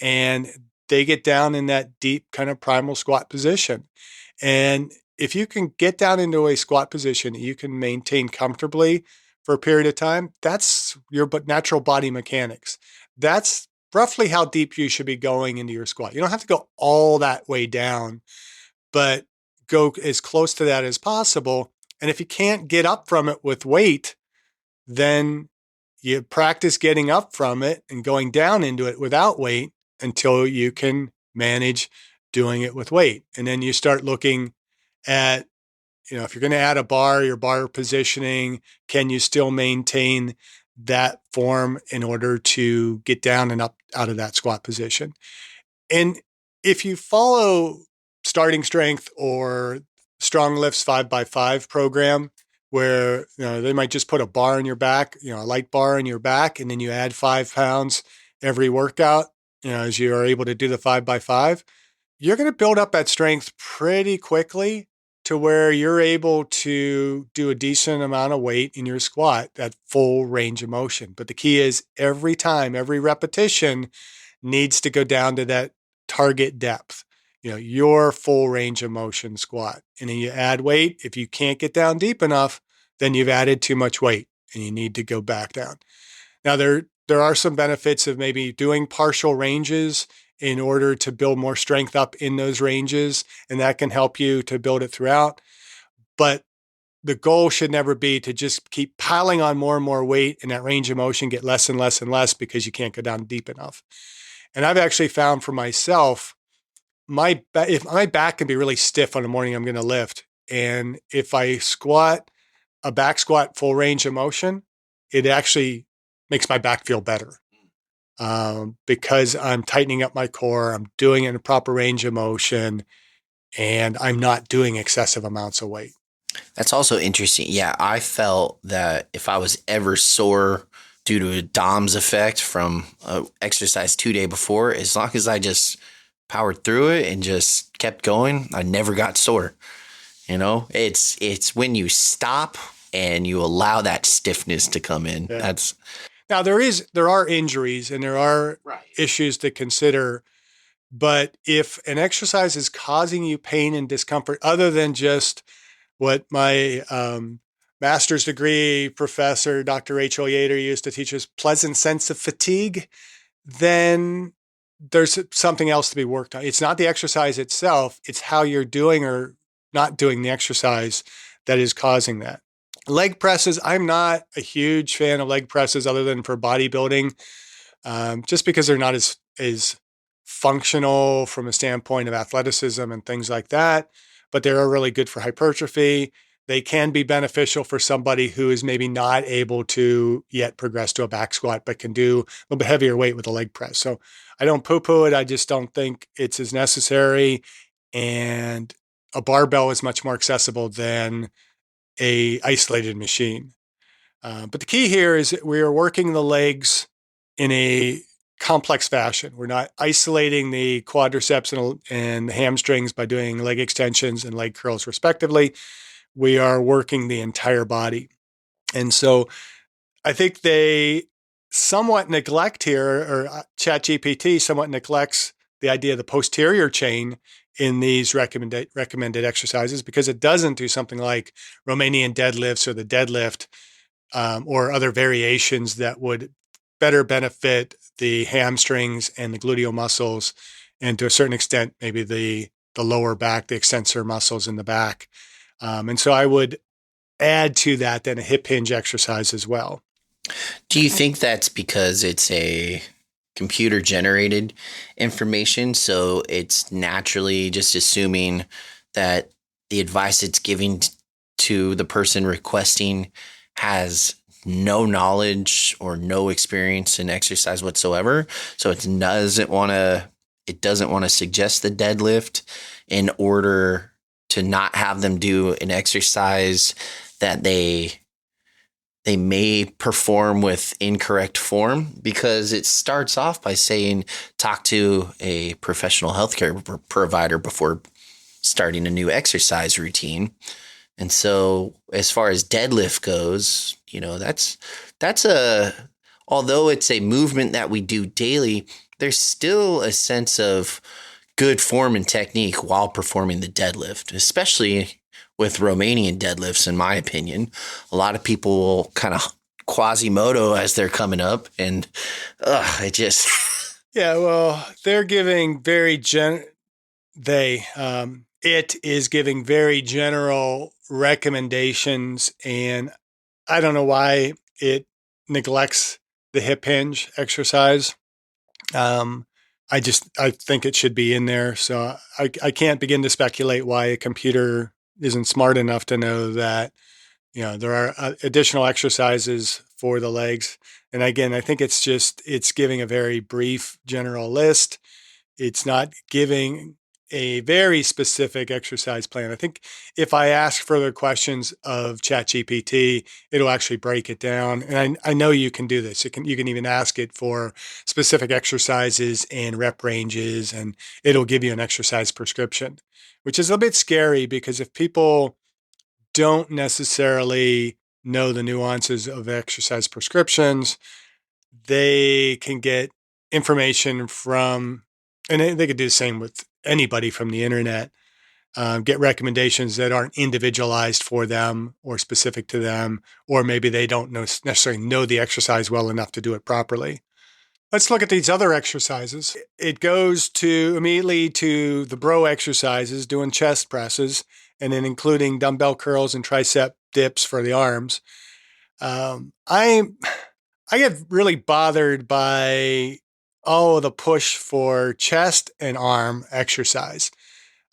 And they get down in that deep kind of primal squat position. And if you can get down into a squat position that you can maintain comfortably for a period of time, that's your natural body mechanics. That's roughly how deep you should be going into your squat. You don't have to go all that way down, but go as close to that as possible. And if you can't get up from it with weight, then you practice getting up from it and going down into it without weight until you can manage doing it with weight. And then you start looking at, if you're going to add a bar, your bar positioning, can you still maintain that form in order to get down and up out of that squat position? And if you follow Starting Strength or Strong Lifts 5x5 program, where they might just put a bar in your back, a light bar in your back, and then you add 5 pounds every workout, as you are able to do the 5x5, you're going to build up that strength pretty quickly to where you're able to do a decent amount of weight in your squat, that full range of motion. But the key is every time, every repetition needs to go down to that target depth, your full range of motion squat. And then you add weight. If you can't get down deep enough, then you've added too much weight and you need to go back down. Now, there are some benefits of maybe doing partial ranges in order to build more strength up in those ranges, and that can help you to build it throughout. But the goal should never be to just keep piling on more and more weight and that range of motion get less and less and less because you can't go down deep enough. And I've actually found for myself, if my back can be really stiff on the morning I'm going to lift, and if I squat a back squat full range of motion, it actually makes my back feel better. Because I'm tightening up my core, I'm doing it in a proper range of motion, and I'm not doing excessive amounts of weight. That's also interesting. Yeah, I felt that if I was ever sore due to a DOMS effect from exercise 2 days before, as long as I just powered through it and just kept going, I never got sore. It's when you stop and you allow that stiffness to come in. Yeah. Now there are injuries and there are issues to consider, but if an exercise is causing you pain and discomfort other than just what my master's degree professor, Dr. Rachel Yater, used to teach us, pleasant sense of fatigue, then there's something else to be worked on. It's not the exercise itself, it's how you're doing or not doing the exercise that is causing that. Leg presses, I'm not a huge fan of leg presses other than for bodybuilding, just because they're not as functional from a standpoint of athleticism and things like that. But they are really good for hypertrophy. They can be beneficial for somebody who is maybe not able to yet progress to a back squat, but can do a little bit heavier weight with a leg press. So I don't poo-poo it. I just don't think it's as necessary. And a barbell is much more accessible than a isolated machine. But the key here is that we are working the legs in a complex fashion. We're not isolating the quadriceps and the hamstrings by doing leg extensions and leg curls respectively. We are working the entire body. And so I think they somewhat neglect here, or ChatGPT somewhat neglects the idea of the posterior chain in these recommended exercises, because it doesn't do something like Romanian deadlifts or the deadlift, or other variations that would better benefit the hamstrings and the gluteal muscles, and to a certain extent, maybe the lower back, the extensor muscles in the back. And so I would add to that then a hip hinge exercise as well. Do you think that's because it's a computer generated information? So it's naturally just assuming that the advice it's giving to the person requesting has no knowledge or no experience in exercise whatsoever. So it doesn't want to suggest the deadlift in order to not have them do an exercise that they may perform with incorrect form, because it starts off by saying, talk to a professional healthcare provider before starting a new exercise routine. And so as far as deadlift goes, although it's a movement that we do daily, there's still a sense of good form and technique while performing the deadlift, especially with Romanian deadlifts, in my opinion. A lot of people will kind of Quasimodo as they're coming up, and it just Yeah, well, they're giving it is giving very general recommendations, and I don't know why it neglects the hip hinge exercise. I think it should be in there. So I can't begin to speculate why a computer isn't smart enough to know that, there are additional exercises for the legs. And again, I think it's giving a very brief general list. It's not giving a very specific exercise plan. I think if I ask further questions of ChatGPT, it'll actually break it down. And I know you can do this. You can even ask it for specific exercises and rep ranges, and it'll give you an exercise prescription, which is a bit scary, because if people don't necessarily know the nuances of exercise prescriptions, they can get information from, and they could do the same with anybody from the internet, get recommendations that aren't individualized for them or specific to them, or maybe they don't necessarily know the exercise well enough to do it properly. Let's look at these other exercises. It goes to immediately to the bro exercises, doing chest presses, and then including dumbbell curls and tricep dips for the arms. I get really bothered by the push for chest and arm exercise.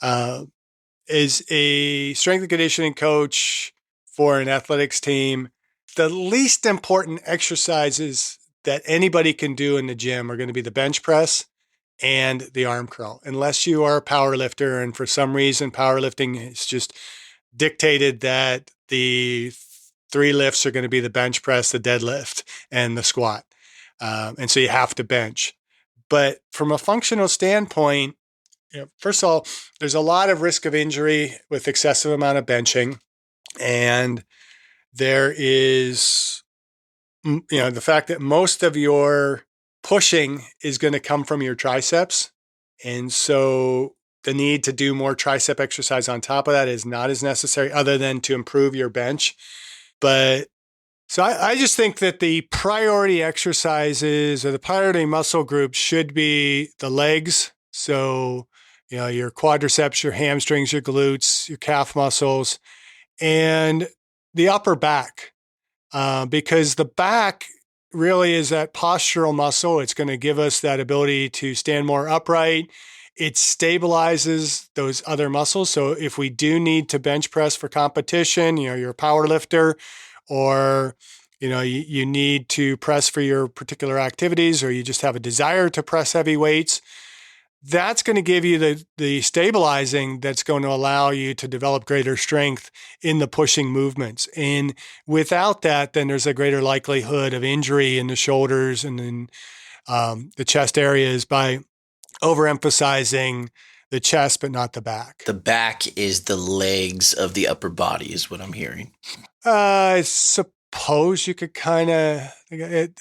As a strength and conditioning coach for an athletics team, the least important exercises that anybody can do in the gym are going to be the bench press and the arm curl, unless you are a power lifter. And for some reason, powerlifting is just dictated that the three lifts are going to be the bench press, the deadlift, and the squat. And so you have to bench. But from a functional standpoint, first of all, there's a lot of risk of injury with excessive amount of benching. And there is, the fact that most of your pushing is going to come from your triceps. And so the need to do more tricep exercise on top of that is not as necessary, other than to improve your bench. But So I just think that the priority exercises or the priority muscle groups should be the legs. So, your quadriceps, your hamstrings, your glutes, your calf muscles, and the upper back. Because the back really is that postural muscle. It's going to give us that ability to stand more upright. It stabilizes those other muscles. So if we do need to bench press for competition, you're a power lifter, or you need to press for your particular activities, or you just have a desire to press heavy weights, that's going to give you the stabilizing that's going to allow you to develop greater strength in the pushing movements. And without that, then there's a greater likelihood of injury in the shoulders and in the chest areas by overemphasizing the chest, but not the back. The back is the legs of the upper body, is what I'm hearing. I suppose you could they're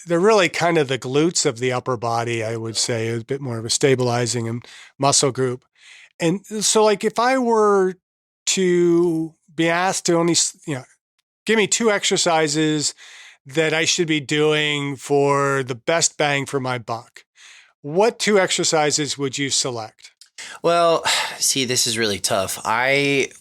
really kind of the glutes of the upper body, I would say, a bit more of a stabilizing and muscle group. And so, like, if I were to be asked to only, give me two exercises that I should be doing for the best bang for my buck, what two exercises would you select? Well, see, this is really tough. I'd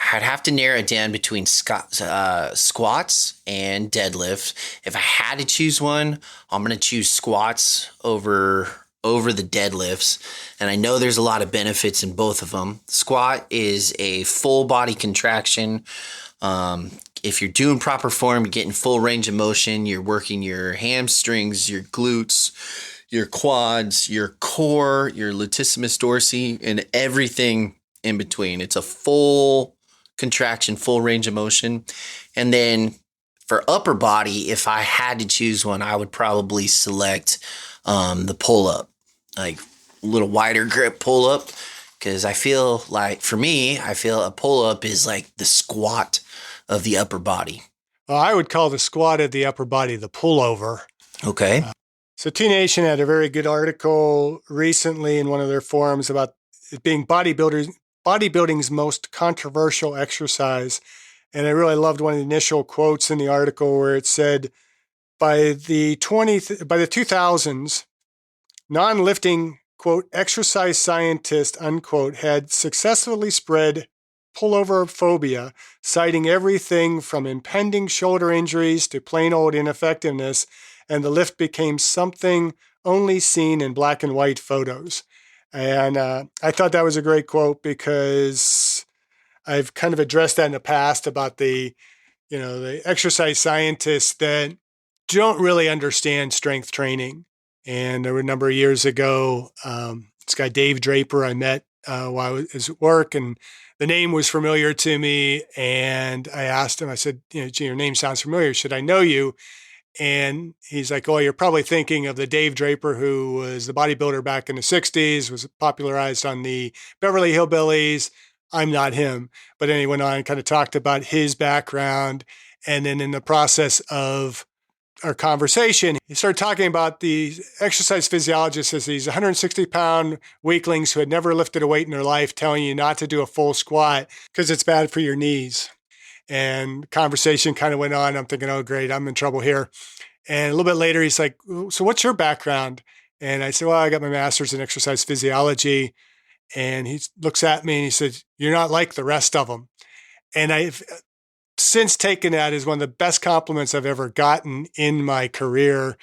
have to narrow it down between squats and deadlifts. If I had to choose one, I'm going to choose squats over the deadlifts. And I know there's a lot of benefits in both of them. Squat is a full body contraction. If you're doing proper form, you're getting full range of motion. You're working your hamstrings, your glutes, your quads, your core, your latissimus dorsi, and everything in between. It's a full contraction, full range of motion. And then for upper body, if I had to choose one, I would probably select the pull-up, like a little wider grip pull-up, because I feel like, for me, I feel a pull-up is like the squat of the upper body. Well, I would call the squat of the upper body the pullover. Okay. So T Nation had a very good article recently in one of their forums about it being bodybuilding's most controversial exercise. And I really loved one of the initial quotes in the article where it said, by the 2000s, non-lifting, quote, exercise scientists, unquote, had successfully spread pullover phobia, citing everything from impending shoulder injuries to plain old ineffectiveness, and the lift became something only seen in black and white photos. And I thought that was a great quote because I've kind of addressed that in the past about the exercise scientists that don't really understand strength training. And there were a number of years ago, this guy, Dave Draper, I met while I was at work, and the name was familiar to me. And I asked him, I said, gee, your name sounds familiar. Should I know you? And he's like, oh, you're probably thinking of the Dave Draper who was the bodybuilder back in the 60s, was popularized on the Beverly Hillbillies. I'm not him. But then he went on and kind of talked about his background. And then in the process of our conversation, he started talking about the exercise physiologist as these 160-pound weaklings who had never lifted a weight in their life telling you not to do a full squat because it's bad for your knees. And conversation kind of went on. I'm thinking, oh, great, I'm in trouble here. And a little bit later, he's like, so what's your background? And I said, well, I got my master's in exercise physiology. And he looks at me and he said, you're not like the rest of them. And I've since taken that as one of the best compliments I've ever gotten in my career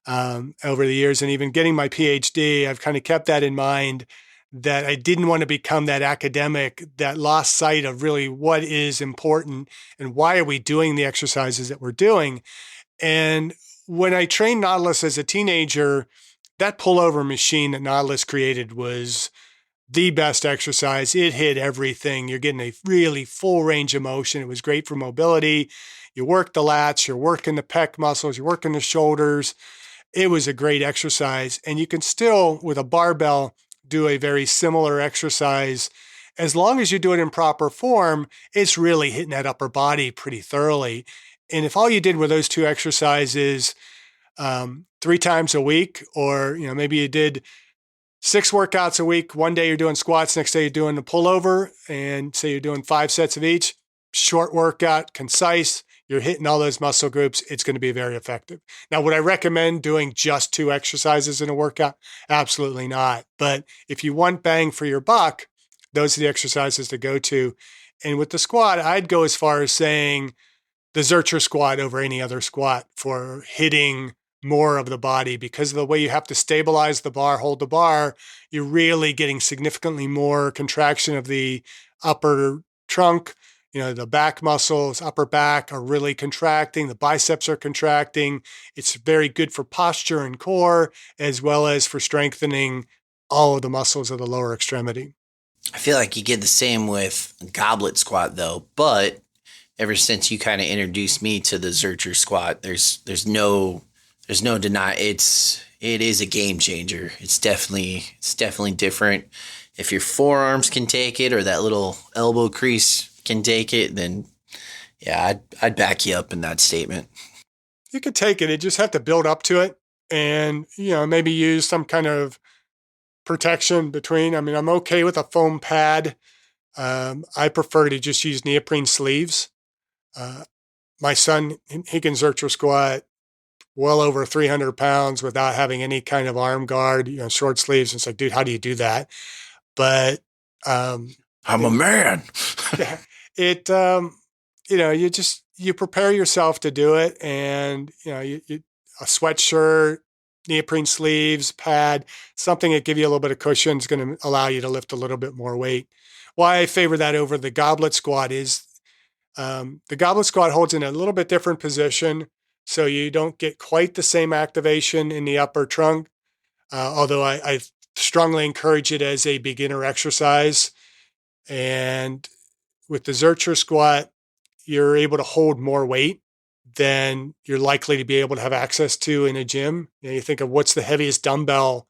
over the years. And even getting my PhD, I've kind of kept that in mind, that I didn't want to become that academic that lost sight of really what is important and why are we doing the exercises that we're doing. And when I trained Nautilus as a teenager, that pullover machine that Nautilus created was the best exercise. It hit everything. You're getting a really full range of motion. It was great for mobility. You work the lats, you're working the pec muscles, you're working the shoulders. It was a great exercise. And you can still, with a barbell, do a very similar exercise. As long as you do it in proper form, it's really hitting that upper body pretty thoroughly. And if all you did were those two exercises 3 times a week, or maybe you did 6 workouts a week, one day you're doing squats, next day you're doing the pullover, and say you're doing 5 sets of each, short workout, concise, you're hitting all those muscle groups, it's going to be very effective. Now, would I recommend doing just 2 exercises in a workout? Absolutely not. But if you want bang for your buck, those are the exercises to go to. And with the squat, I'd go as far as saying the Zercher squat over any other squat for hitting more of the body, because of the way you have to stabilize the bar, hold the bar, you're really getting significantly more contraction of the upper trunk. The back muscles, upper back are really contracting. The biceps are contracting. It's very good for posture and core, as well as for strengthening all of the muscles of the lower extremity. I feel like you get the same with goblet squat though, but ever since you kind of introduced me to the Zercher squat, there's no deny it is a game changer. It's definitely different. If your forearms can take it or that little elbow crease can take it, then yeah, I'd back you up in that statement. You could take it. You just have to build up to it, and maybe use some kind of protection between. I mean, I'm okay with a foam pad. I prefer to just use neoprene sleeves. My son, he can Zercher squat well over 300 pounds without having any kind of arm guard, short sleeves. It's like, dude, how do you do that? But I'm a man. yeah, it, you prepare yourself to do it, and a sweatshirt, neoprene sleeves, pad, something that give you a little bit of cushion is going to allow you to lift a little bit more weight. Why I favor that over the goblet squat is the goblet squat holds in a little bit different position, so you don't get quite the same activation in the upper trunk. Although I strongly encourage it as a beginner exercise. And with the Zercher squat, you're able to hold more weight than you're likely to be able to have access to in a gym. You think of what's the heaviest dumbbell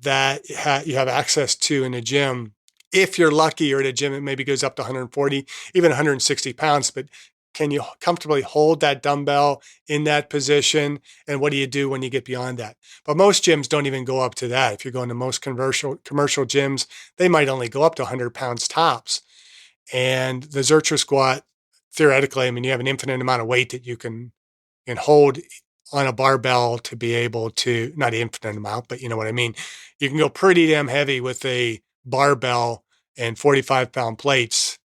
that you have access to in a gym. If you're lucky, or at a gym, it maybe goes up to 140, even 160 pounds. But can you comfortably hold that dumbbell in that position? And what do you do when you get beyond that? But most gyms don't even go up to that. If you're going to most commercial gyms, they might only go up to 100 pounds tops. And the Zercher squat, theoretically, I mean, you have an infinite amount of weight that you can hold on a barbell to be able to, not an infinite amount, but you know what I mean? You can go pretty damn heavy with a barbell and 45-pound plates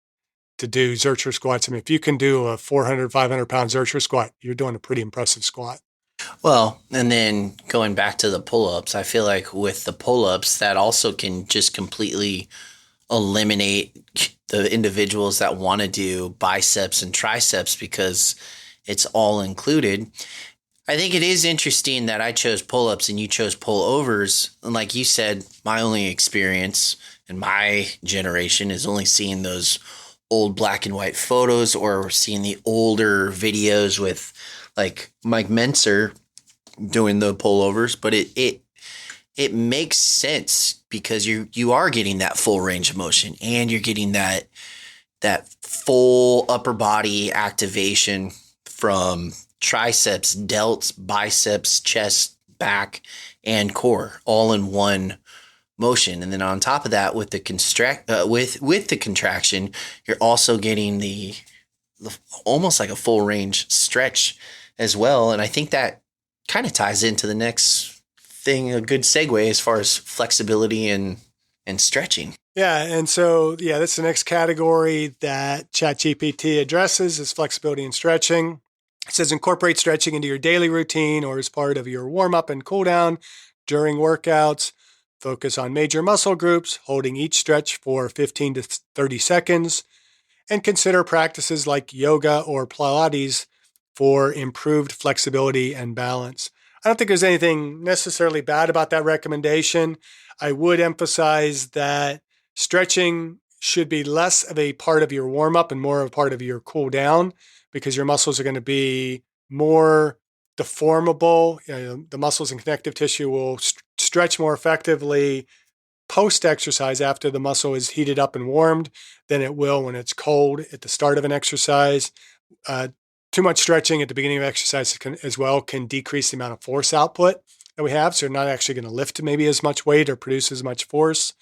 to do Zercher squats. I mean, if you can do a 400, 500-pound Zercher squat, you're doing a pretty impressive squat. Well, and then going back to the pull-ups, I feel like with the pull-ups, that also can just completely eliminate the individuals that want to do biceps and triceps because it's all included. I think it is interesting that I chose pull-ups and you chose pull-overs. And like you said, my only experience in my generation is only seeing those old black and white photos or seeing the older videos with like Mike Menser doing the pullovers. But it makes sense because you are getting that full range of motion and you're getting that full upper body activation from triceps, delts, biceps, chest, back, and core all in one motion. And then on top of that, with the with the contraction, you're also getting the almost like a full range stretch as well. And I think that kind of ties into the next thing, a good segue as far as flexibility and stretching. Yeah, and so that's the next category that ChatGPT addresses is flexibility and stretching. It says incorporate stretching into your daily routine or as part of your warm-up and cool-down during workouts. Focus on major muscle groups, holding each stretch for 15 to 30 seconds. And consider practices like yoga or Pilates for improved flexibility and balance. I don't think there's anything necessarily bad about that recommendation. I would emphasize that stretching should be less of a part of your warm-up and more of a part of your cool-down, because your muscles are going to be more deformable. The muscles and connective tissue will stretch more effectively post-exercise after the muscle is heated up and warmed than it will when it's cold at the start of an exercise. Too much stretching at the beginning of exercise can decrease the amount of force output that we have. So you're not actually going to lift maybe as much weight or produce as much force.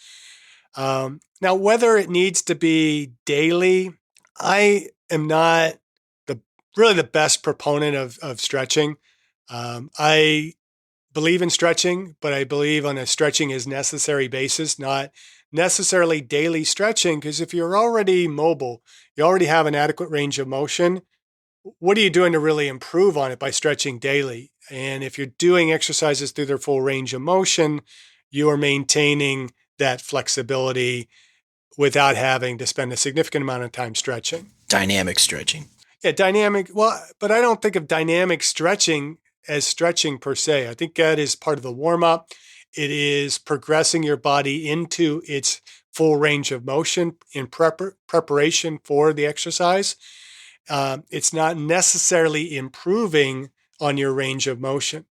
Now, whether it needs to be daily, I am not really the best proponent of stretching. I believe in stretching, but I believe on a stretching is necessary basis, not necessarily daily stretching. Because if you're already mobile, you already have an adequate range of motion. What are you doing to really improve on it by stretching daily? And if you're doing exercises through their full range of motion, you are maintaining that flexibility without having to spend a significant amount of time stretching. Dynamic stretching. Yeah, dynamic. Well, but I don't think of dynamic stretching as stretching per se. I think that is part of the warm up. It is progressing your body into its full range of motion in preparation for the exercise. It's not necessarily improving on your range of motion.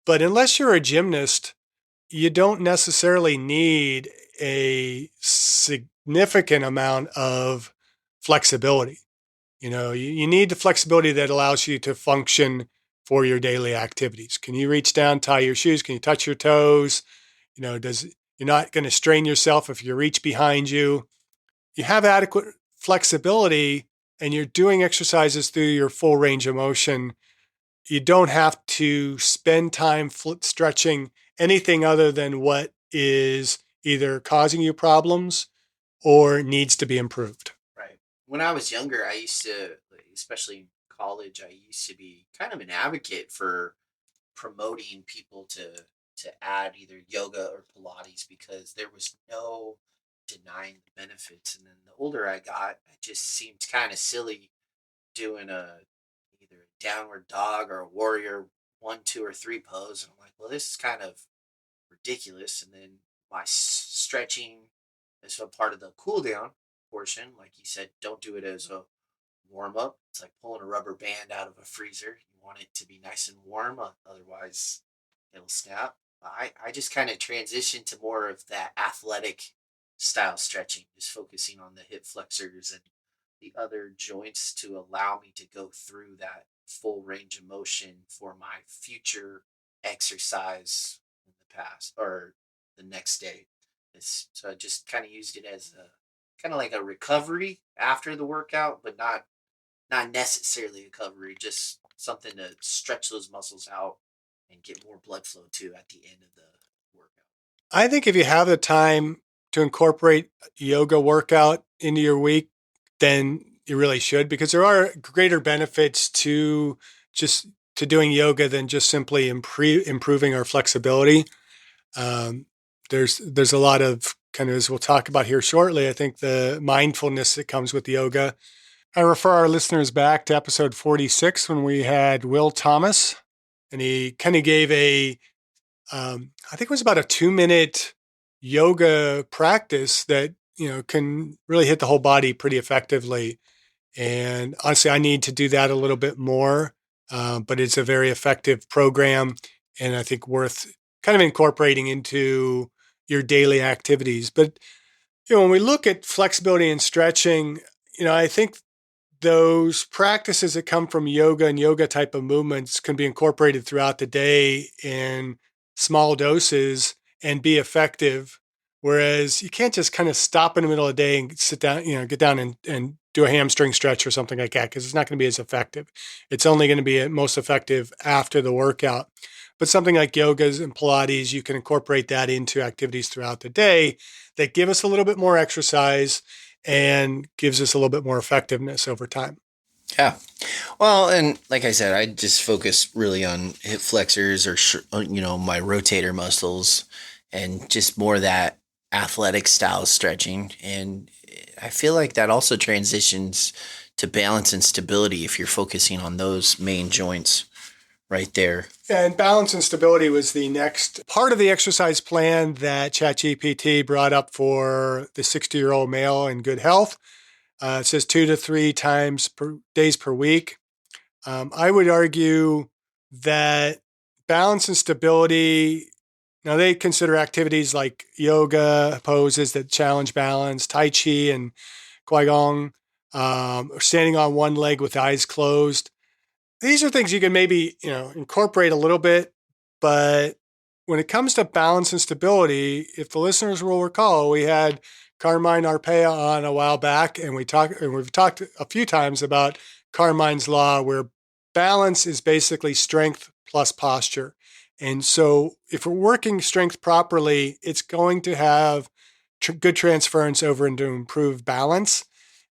But unless you're a gymnast, you don't necessarily need a significant amount of flexibility. You need the flexibility that allows you to function for your daily activities. Can you reach down, tie your shoes? Can you touch your toes? You're not going to strain yourself if you reach behind you. You have adequate flexibility and you're doing exercises through your full range of motion. You don't have to spend time stretching anything other than what is either causing you problems or needs to be improved. Right. When I was younger, I used to, especially in college, I used to be kind of an advocate for promoting people to add either yoga or Pilates because there was no denying the benefits. And then the older I got, it just seemed kind of silly doing a either a downward dog or a warrior 1, 2, or 3 pose. And I'm like, well, this is kind of ridiculous. And then my stretching is a part of the cool down portion. Like you said, don't do it as a warm up. It's like pulling a rubber band out of a freezer. You want it to be nice and warm, otherwise it'll snap. I just kind of transitioned to more of that athletic style stretching, just focusing on the hip flexors and the other joints to allow me to go through that full range of motion for my future exercise in the past or the next day. So I just kind of used it as a kind of like a recovery after the workout, but not necessarily a recovery, just something to stretch those muscles out and get more blood flow too at the end of the workout. I think if you have the time to incorporate yoga workout into your week, then you really should, because there are greater benefits to just to doing yoga than just simply improving our flexibility. Um, there's a lot of kind of, as we'll talk about here shortly, I think the mindfulness that comes with yoga. I refer our listeners back to episode 46 when we had Will Thomas, and he kind of gave I think it was about a 2-minute yoga practice that, can really hit the whole body pretty effectively. And honestly, I need to do that a little bit more, but it's a very effective program and I think worth kind of incorporating into your daily activities. But, when we look at flexibility and stretching, I think those practices that come from yoga and yoga type of movements can be incorporated throughout the day in small doses and be effective. Whereas you can't just kind of stop in the middle of the day and sit down, get down and do a hamstring stretch or something like that, because it's not going to be as effective. It's only going to be most effective after the workout. But something like yogas and Pilates, you can incorporate that into activities throughout the day that give us a little bit more exercise and gives us a little bit more effectiveness over time. Yeah. Well, and like I said, I just focus really on hip flexors or, my rotator muscles and just more that athletic style stretching. And I feel like that also transitions to balance and stability if you're focusing on those main joints right there. And balance and stability was the next part of the exercise plan that ChatGPT brought up for the 60-year-old male in good health. It says 2 to 3 times days per week. I would argue that balance and stability, now they consider activities like yoga poses that challenge balance, Tai Chi and Qigong, or standing on one leg with eyes closed. These are things you can maybe, incorporate a little bit, but when it comes to balance and stability, if the listeners will recall, we had Carmine Arpea on a while back, and we've talked a few times about Carmine's law, where balance is basically strength plus posture. And so if we're working strength properly, it's going to have good transference over into improved balance.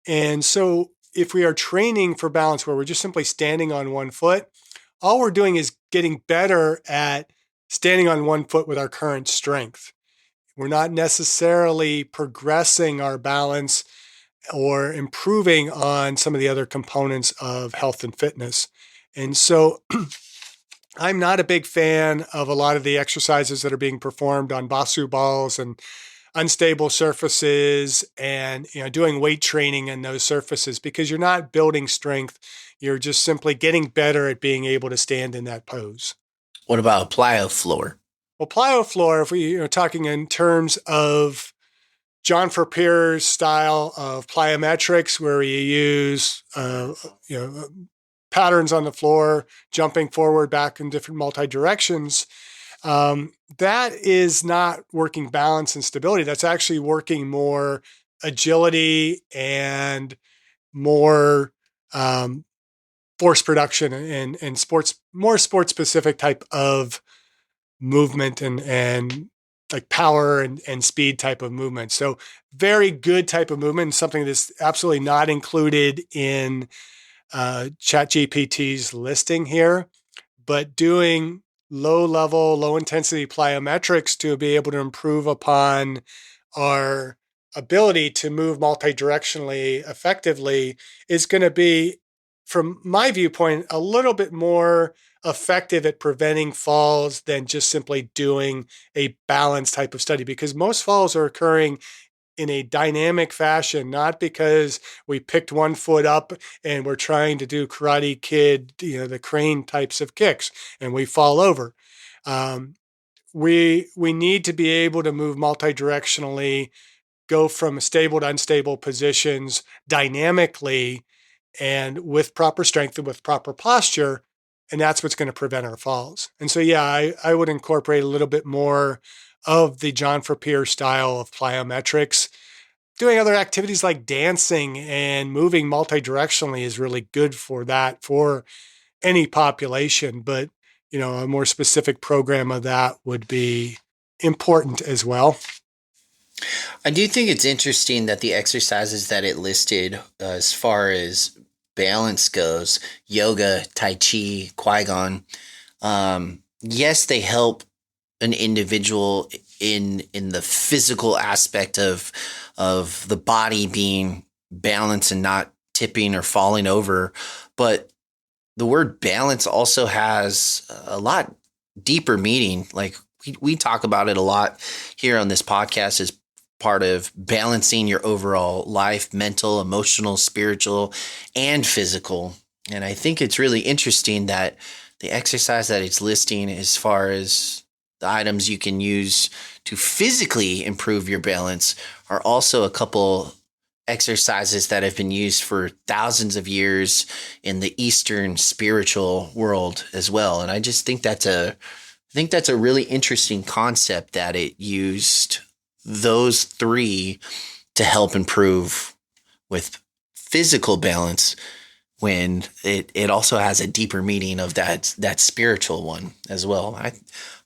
And so if we are training for balance where we're just simply standing on one foot, all we're doing is getting better at standing on one foot with our current strength. We're not necessarily progressing our balance or improving on some of the other components of health and fitness. And so I'm not a big fan of a lot of the exercises that are being performed on Basu balls and unstable surfaces and doing weight training in those surfaces, because you're not building strength. You're just simply getting better at being able to stand in that pose. What about a plyo floor? Well, plyo floor, if we are talking in terms of John Frappere's style of plyometrics, where you use patterns on the floor, jumping forward, back in different multi-directions, that is not working balance and stability. That's actually working more agility and more force production and sports, more sports specific type of movement and like power and speed type of movement. So very good type of movement, something that's absolutely not included in ChatGPT's listing here, but doing low level, low intensity plyometrics to be able to improve upon our ability to move multi-directionally effectively is going to be, from my viewpoint, a little bit more effective at preventing falls than just simply doing a balance type of study, because most falls are occurring in a dynamic fashion, not because we picked one foot up and we're trying to do Karate Kid, the crane types of kicks, and we fall over. We need to be able to move multi-directionally, go from stable to unstable positions dynamically and with proper strength and with proper posture. And that's what's going to prevent our falls. And so, yeah, I would incorporate a little bit more of the John Frappere style of plyometrics. Doing other activities like dancing and moving multi-directionally is really good for that, for any population. But, a more specific program of that would be important as well. I do think it's interesting that the exercises that it listed, as far as balance goes, yoga, tai chi, Qui-Gon, yes, they help an individual in the physical aspect of the body being balanced and not tipping or falling over, but the word balance also has a lot deeper meaning. Like we talk about it a lot here on this podcast as part of balancing your overall life, mental, emotional, spiritual, and physical. And I think it's really interesting that the exercise that it's listing as far as the items you can use to physically improve your balance are also a couple exercises that have been used for thousands of years in the Eastern spiritual world as well. And I just think that's a really interesting concept that it used those three to help improve with physical balance, when it also has a deeper meaning of that spiritual one as well. I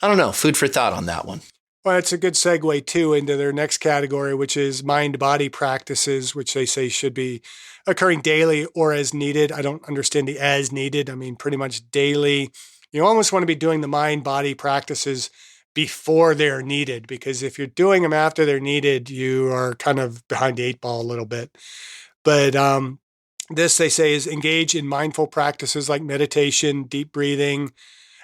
don't know, food for thought on that one. Well, it's a good segue too into their next category, which is mind-body practices, which they say should be occurring daily or as needed. I don't understand the as needed. I mean, pretty much daily. You almost want to be doing the mind-body practices before they're needed, because if you're doing them after they're needed, you are kind of behind the eight ball a little bit. But this, they say, is engage in mindful practices like meditation, deep breathing,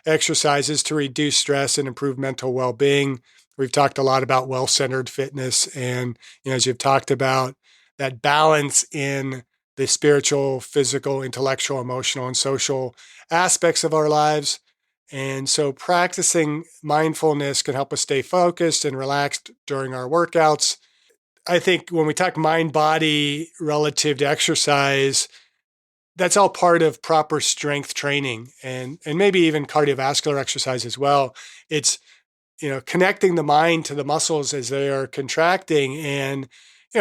exercises to reduce stress and improve mental well-being. We've talked a lot about well-centered fitness. And, as you've talked about, that balance in the spiritual, physical, intellectual, emotional, and social aspects of our lives. And so practicing mindfulness can help us stay focused and relaxed during our workouts. I think when we talk mind-body relative to exercise, that's all part of proper strength training and maybe even cardiovascular exercise as well. It's, connecting the mind to the muscles as they are contracting and,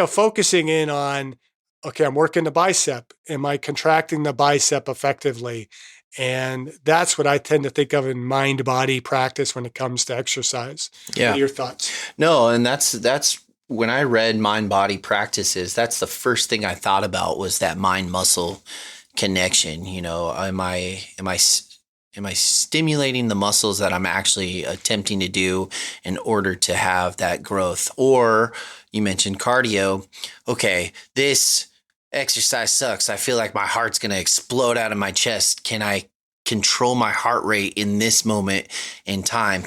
focusing in on, okay, I'm working the bicep. Am I contracting the bicep effectively? And that's what I tend to think of in mind-body practice when it comes to exercise. What Yeah. are your thoughts? No, and that's when I read mind body practices, that's the first thing I thought about was that mind muscle connection. Am I stimulating the muscles that I'm actually attempting to do in order to have that growth? Or you mentioned cardio. Okay, this exercise sucks. I feel like my heart's going to explode out of my chest. Can I control my heart rate in this moment in time?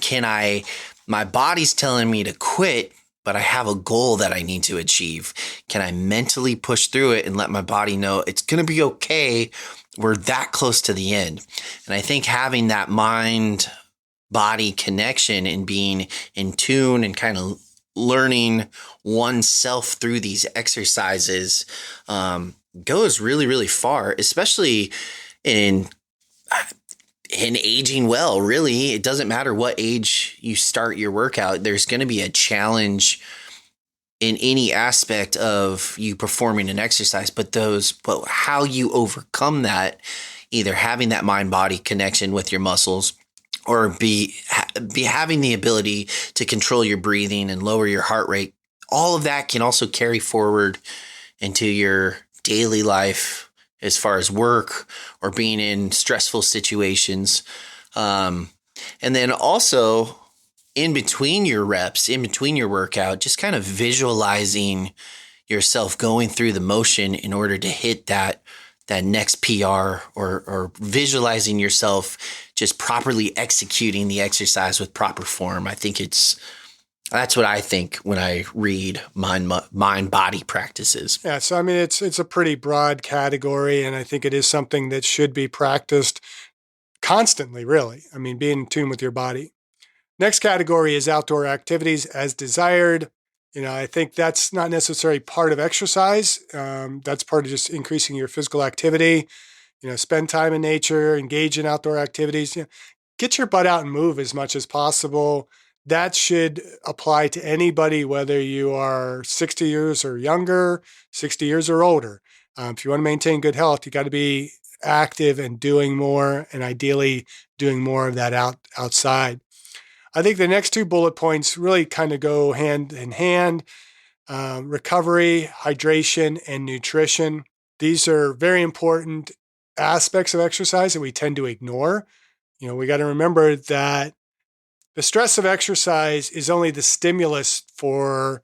My body's telling me to quit, but I have a goal that I need to achieve. Can I mentally push through it and let my body know it's going to be okay? We're that close to the end. And I think having that mind body connection and being in tune and kind of learning oneself through these exercises goes really, really far, especially in aging well. Really, it doesn't matter what age you start your workout. There's going to be a challenge in any aspect of you performing an exercise, but how you overcome that, either having that mind body connection with your muscles or be having the ability to control your breathing and lower your heart rate. All of that can also carry forward into your daily life as far as work or being in stressful situations. And then also in between your reps, in between your workout, just kind of visualizing yourself going through the motion in order to hit that next PR, or visualizing yourself just properly executing the exercise with proper form. I think that's what I think when I read mind body practices. Yeah, so I mean, it's a pretty broad category, and I think it is something that should be practiced constantly, really. I mean, being in tune with your body. Next category is outdoor activities as desired. I think that's not necessarily part of exercise. That's part of just increasing your physical activity. Spend time in nature, engage in outdoor activities. Get your butt out and move as much as possible. That should apply to anybody, whether you are 60 years or younger, 60 years or older. If you want to maintain good health, you got to be active and doing more, and ideally doing more of that outside. I think the next two bullet points really kind of go hand in hand. Recovery, hydration, and nutrition. These are very important aspects of exercise that we tend to ignore. We got to remember that the stress of exercise is only the stimulus for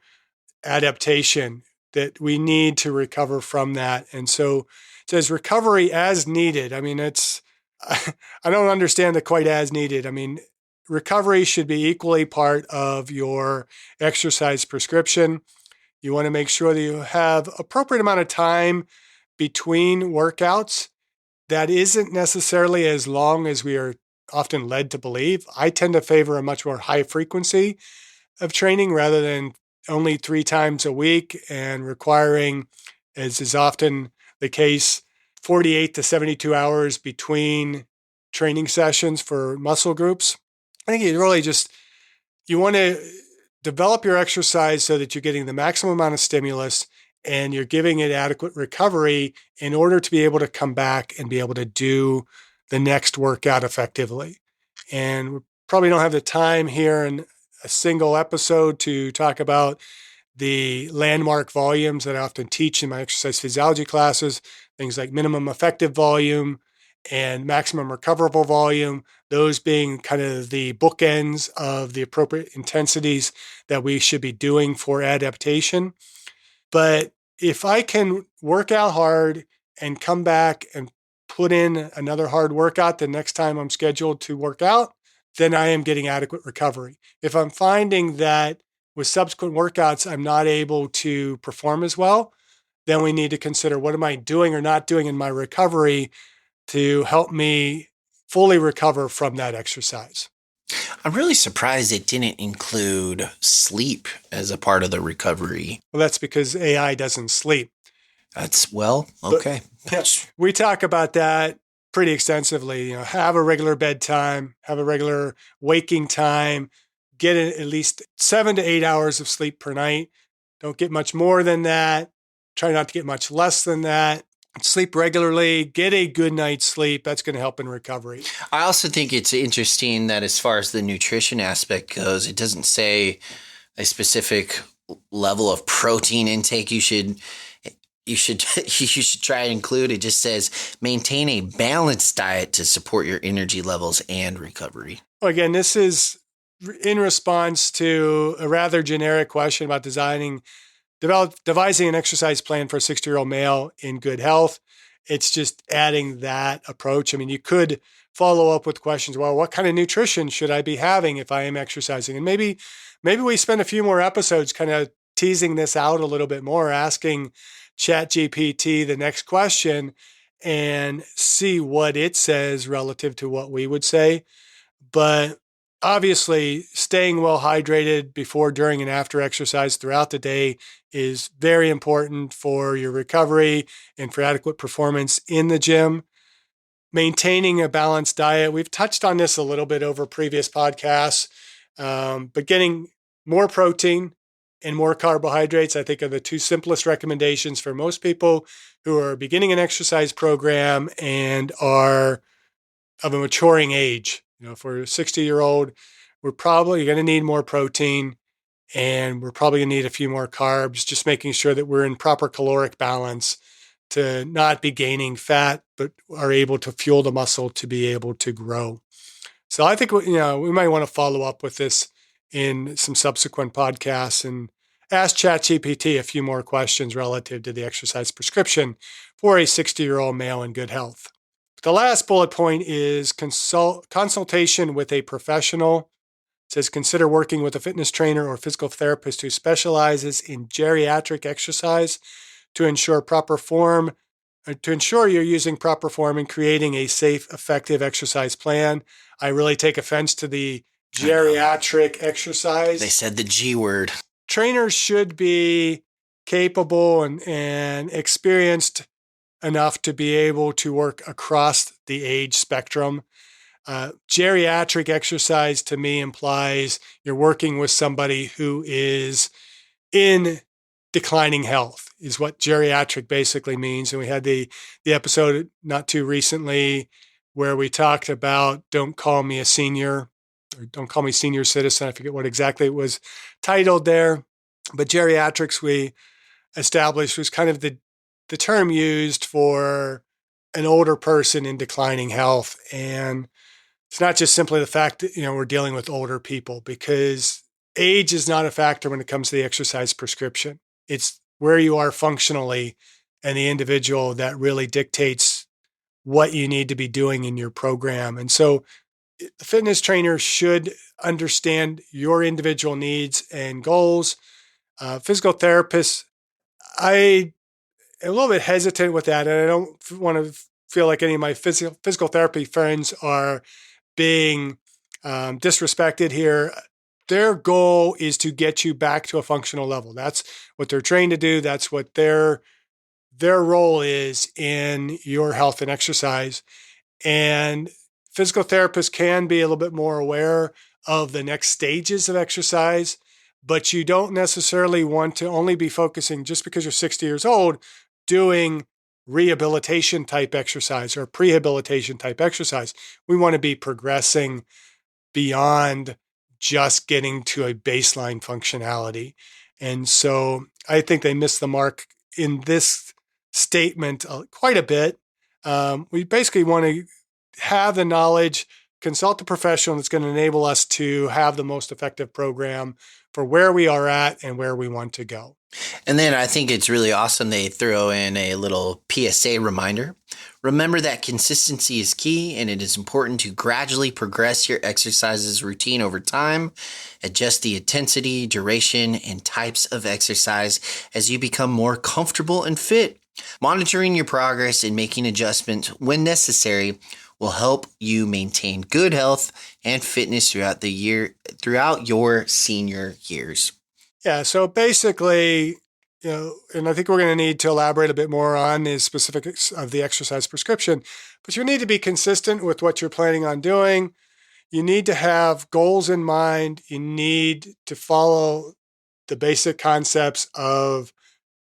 adaptation, that we need to recover from that. And so it says recovery as needed. I mean, I don't understand the quite as needed. I mean, recovery should be equally part of your exercise prescription. You want to make sure that you have appropriate amount of time between workouts. That isn't necessarily as long as we are often led to believe. I tend to favor a much more high frequency of training rather than only 3 times a week and requiring, as is often the case, 48 to 72 hours between training sessions for muscle groups. I think you want to develop your exercise so that you're getting the maximum amount of stimulus and you're giving it adequate recovery in order to be able to come back and be able to do the next workout effectively. And we probably don't have the time here in a single episode to talk about the landmark volumes that I often teach in my exercise physiology classes, things like minimum effective volume and maximum recoverable volume, those being kind of the bookends of the appropriate intensities that we should be doing for adaptation. But if I can work out hard and come back and put in another hard workout the next time I'm scheduled to work out, then I am getting adequate recovery. If I'm finding that with subsequent workouts, I'm not able to perform as well, then we need to consider what am I doing or not doing in my recovery to help me fully recover from that exercise. I'm really surprised it didn't include sleep as a part of the recovery. Well, that's because AI doesn't sleep. Okay. But, we talk about that pretty extensively. Have a regular bedtime, have a regular waking time, get at least 7 to 8 hours of sleep per night. Don't get much more than that. Try not to get much less than that. Sleep regularly, get a good night's sleep. That's going to help in recovery. I also think it's interesting that as far as the nutrition aspect goes, it doesn't say a specific level of protein intake you should you should try and include. It just says maintain a balanced diet to support your energy levels and recovery. Well, again, this is in response to a rather generic question about devising an exercise plan for a 60-year-old male in good health. It's just adding that approach. I mean, you could follow up with questions. Well, what kind of nutrition should I be having if I am exercising? And maybe we spend a few more episodes kind of teasing this out a little bit more, asking ChatGPT the next question and see what it says relative to what we would say. But obviously, staying well hydrated before, during, and after exercise throughout the day is very important for your recovery and for adequate performance in the gym. Maintaining a balanced diet. We've touched on this a little bit over previous podcasts, but getting more protein and more carbohydrates, I think, are the two simplest recommendations for most people who are beginning an exercise program and are of a maturing age. For a 60-year-old, we're probably going to need more protein and we're probably going to need a few more carbs, just making sure that we're in proper caloric balance to not be gaining fat, but are able to fuel the muscle to be able to grow. So I think, we might want to follow up with this in some subsequent podcasts and ask ChatGPT a few more questions relative to the exercise prescription for a 60-year-old male in good health. The last bullet point is consultation with a professional. It says consider working with a fitness trainer or physical therapist who specializes in geriatric exercise to ensure you're using proper form and creating a safe, effective exercise plan. I really take offense to the geriatric exercise. They said the G word. Trainers should be capable and experienced enough to be able to work across the age spectrum. Geriatric exercise to me implies you're working with somebody who is in declining health, is what geriatric basically means. And we had the episode not too recently where we talked about don't call me a senior, or don't call me senior citizen. I forget what exactly it was titled there. But geriatrics, we established, was kind of the term used for an older person in declining health. And it's not just simply the fact that, we're dealing with older people, because age is not a factor when it comes to the exercise prescription. It's where you are functionally and the individual that really dictates what you need to be doing in your program. And so the fitness trainer should understand your individual needs and goals. Physical therapists, I am a little bit hesitant with that. And I don't want to feel like any of my physical therapy friends are being disrespected here. Their goal is to get you back to a functional level. That's what they're trained to do. That's what their role is in your health and exercise. And physical therapists can be a little bit more aware of the next stages of exercise, but you don't necessarily want to only be focusing, just because you're 60 years old, doing rehabilitation type exercise or prehabilitation type exercise. We want to be progressing beyond just getting to a baseline functionality. And so I think they missed the mark in this statement quite a bit. We basically want to have the knowledge, consult the professional that's going to enable us to have the most effective program for where we are at and where we want to go. And then I think it's really awesome they throw in a little PSA reminder. Remember that consistency is key, and it is important to gradually progress your exercises routine over time. Adjust the intensity, duration, and types of exercise as you become more comfortable and fit. Monitoring your progress and making adjustments when necessary will help you maintain good health and fitness throughout your senior years. Yeah, so basically, and I think we're going to need to elaborate a bit more on the specifics of the exercise prescription, but you need to be consistent with what you're planning on doing. You need to have goals in mind. You need to follow the basic concepts of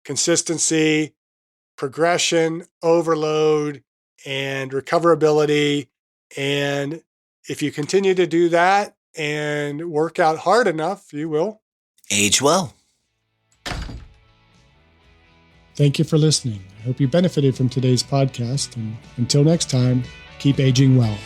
consistency, progression, overload, and recoverability. And if you continue to do that and work out hard enough, you will age well. Thank you for listening. I hope you benefited from today's podcast. And until next time, keep aging well.